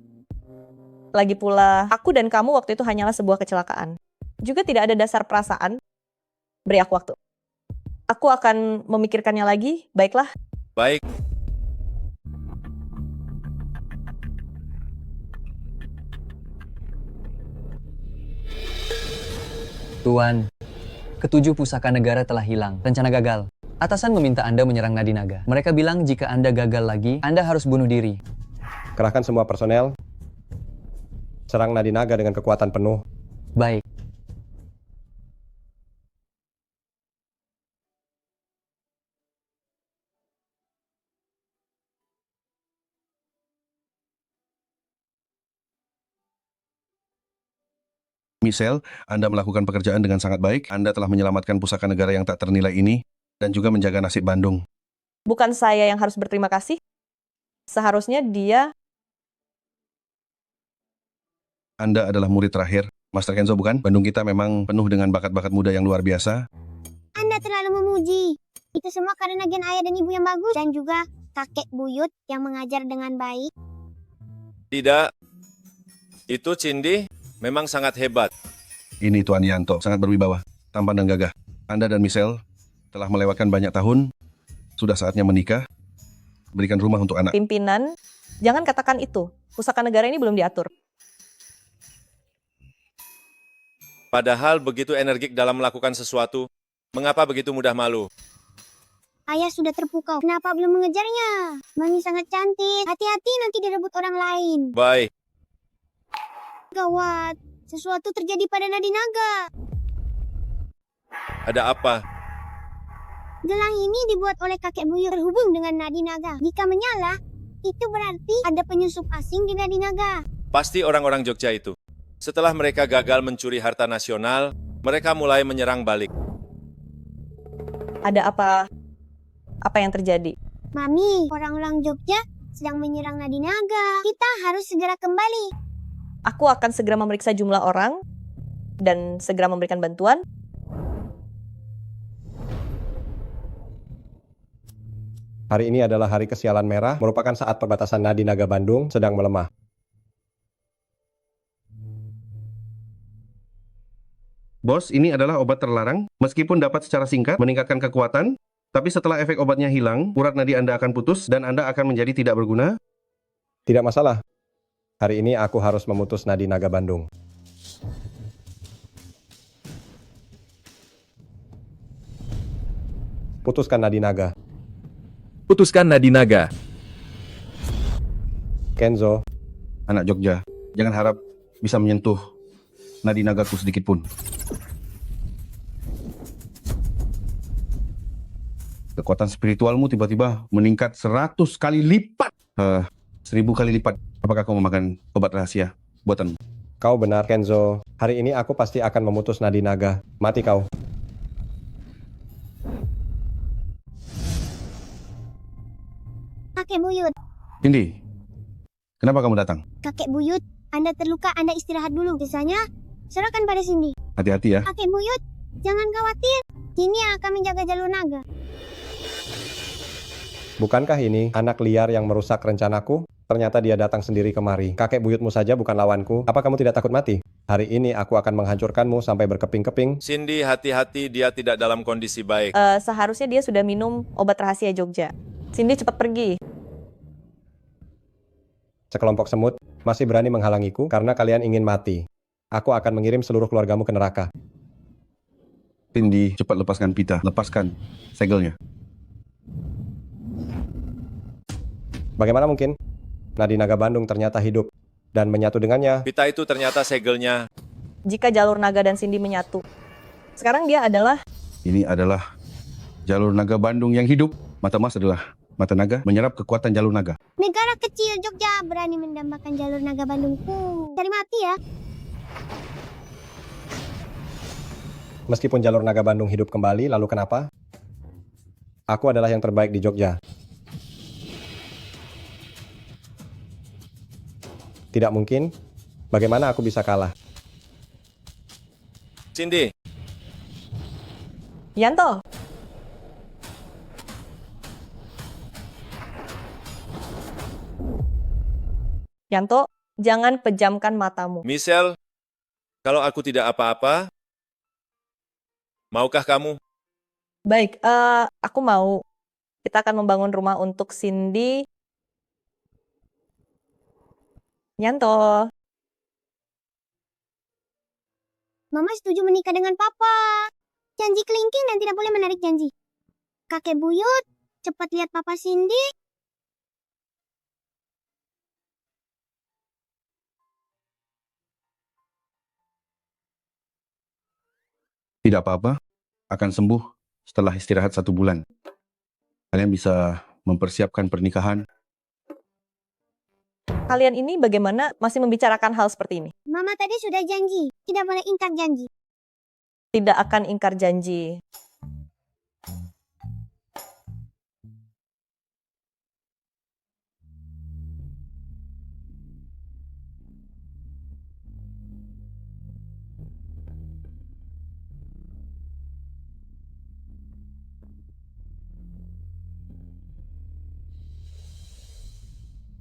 Lagi pula, aku dan kamu waktu itu hanyalah sebuah kecelakaan. Juga tidak ada dasar perasaan. Beri aku waktu. Aku akan memikirkannya lagi, baiklah. Baik. Tuan, ketujuh pusaka negara telah hilang. Rencana gagal. Atasan meminta Anda menyerang Nadinaga. Mereka bilang jika Anda gagal lagi, Anda harus bunuh diri. Kerahkan semua personel. Serang Nadinaga dengan kekuatan penuh. Baik. Michelle, Anda melakukan pekerjaan dengan sangat baik. Anda telah menyelamatkan pusaka negara yang tak ternilai ini dan juga menjaga nasib Bandung. Bukan saya yang harus berterima kasih. Seharusnya dia. Anda adalah murid terakhir. Master Kenzo bukan? Bandung kita memang penuh dengan bakat-bakat muda yang luar biasa. Anda terlalu memuji. Itu semua karena gen ayah dan ibu yang bagus dan juga kakek buyut yang mengajar dengan baik. Tidak. Itu Cindy memang sangat hebat. Ini Tuan Yanto, sangat berwibawa, tampan dan gagah. Anda dan Michelle telah melewatkan banyak tahun. Sudah saatnya menikah. Berikan rumah untuk anak. Pimpinan, jangan katakan itu. Pusaka negara ini belum diatur. Padahal begitu energik dalam melakukan sesuatu, mengapa begitu mudah malu? Ayah sudah terpukau. Kenapa belum mengejarnya? Mami sangat cantik. Hati-hati nanti direbut orang lain. Baik. Gawat, sesuatu terjadi pada Nadinaga. Ada apa? Gelang ini dibuat oleh kakek buyut terhubung dengan Nadinaga. Jika menyala, itu berarti ada penyusup asing di Nadinaga. Pasti orang-orang Jogja itu. Setelah mereka gagal mencuri harta nasional, mereka mulai menyerang balik. Ada apa? Apa yang terjadi? Mami, orang-orang Jogja sedang menyerang Nadinaga. Kita harus segera kembali. Aku akan segera memeriksa jumlah orang dan segera memberikan bantuan. Hari ini adalah hari kesialan merah, merupakan saat perbatasan Nadinaga Bandung sedang melemah. Bos, ini adalah obat terlarang. Meskipun dapat secara singkat meningkatkan kekuatan, tapi setelah efek obatnya hilang, urat nadi Anda akan putus dan Anda akan menjadi tidak berguna. Tidak masalah. Hari ini aku harus memutus Nadinaga Bandung. Putuskan Nadinaga. Putuskan Nadinaga. Kenzo. Anak Jogja, jangan harap bisa menyentuh Nadinagaku sedikit pun. Kekuatan spiritualmu tiba-tiba meningkat 100 kali lipat. 1000 kali lipat. Apakah kau memakan obat rahasia buatanmu? Kau benar, Kenzo. Hari ini aku pasti akan memutus Nadinaga. Mati kau. Kakek buyut, Cindy, kenapa kamu datang? kakek buyut, Anda terluka, Anda istirahat dulu. Sisanya, serahkan pada Cindy. Hati-hati ya. Kakek buyut, jangan khawatir. Cindy akan menjaga jalur naga. Bukankah ini anak liar yang merusak rencanaku? Ternyata dia datang sendiri kemari. Kakek buyutmu saja bukan lawanku. Apa kamu tidak takut mati? Hari ini aku akan menghancurkanmu sampai berkeping-keping. Cindy, hati-hati, dia tidak dalam kondisi baik. Seharusnya dia sudah minum obat rahasia Jogja. Cindy cepat pergi. Sekelompok semut masih berani menghalangiku karena kalian ingin mati. Aku akan mengirim seluruh keluargamu ke neraka. Cindy, cepat lepaskan Pita. Lepaskan segelnya. Bagaimana mungkin? Nadi Naga Bandung ternyata hidup dan menyatu dengannya. Pita itu ternyata segelnya. Jika jalur naga dan Cindy menyatu. Sekarang dia adalah... Ini adalah jalur naga Bandung yang hidup. Mata emas adalah mata naga menyerap kekuatan jalur naga. Negara kecil Jogja berani mendambakan jalur naga Bandungku. Cari mati ya. Meskipun jalur naga Bandung hidup kembali, lalu kenapa? Aku adalah yang terbaik di Jogja. Tidak mungkin. Bagaimana aku bisa kalah? Cindy. Yanto. Yanto, jangan pejamkan matamu. Michelle, kalau aku tidak apa-apa, maukah kamu? Baik, aku mau. Kita akan membangun rumah untuk Cindy. Yanto. Mama setuju menikah dengan papa. Janji kelingking dan tidak boleh menarik janji. Kakek buyut, cepat lihat papa Cindy. Tidak apa-apa, akan sembuh setelah istirahat 1 bulan. Kalian bisa mempersiapkan pernikahan. Kalian ini bagaimana masih membicarakan hal seperti ini? Mama tadi sudah janji, tidak boleh ingkar janji. Tidak akan ingkar janji.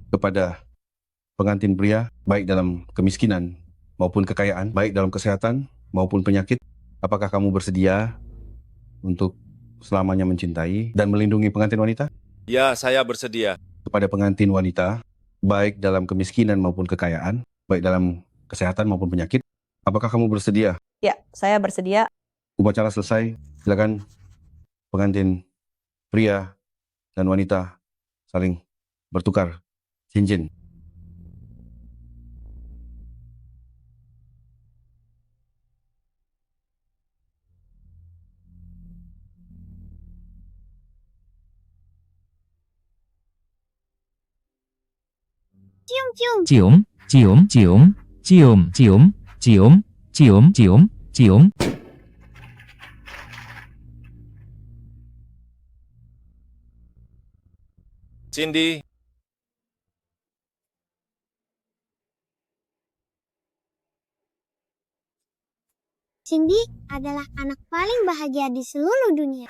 Kepada pengantin pria, baik dalam kemiskinan maupun kekayaan, baik dalam kesehatan maupun penyakit, apakah kamu bersedia untuk selamanya mencintai dan melindungi pengantin wanita? Ya, saya bersedia. Kepada pengantin wanita, baik dalam kemiskinan maupun kekayaan, baik dalam kesehatan maupun penyakit, apakah kamu bersedia? Ya, saya bersedia. Upacara selesai, silakan pengantin pria dan wanita saling bertukar cincin. Cium, cium. Cium, cium, cium, cium, cium, cium, cium, cium, cium. Cindy. Cindy adalah anak paling bahagia di seluruh dunia.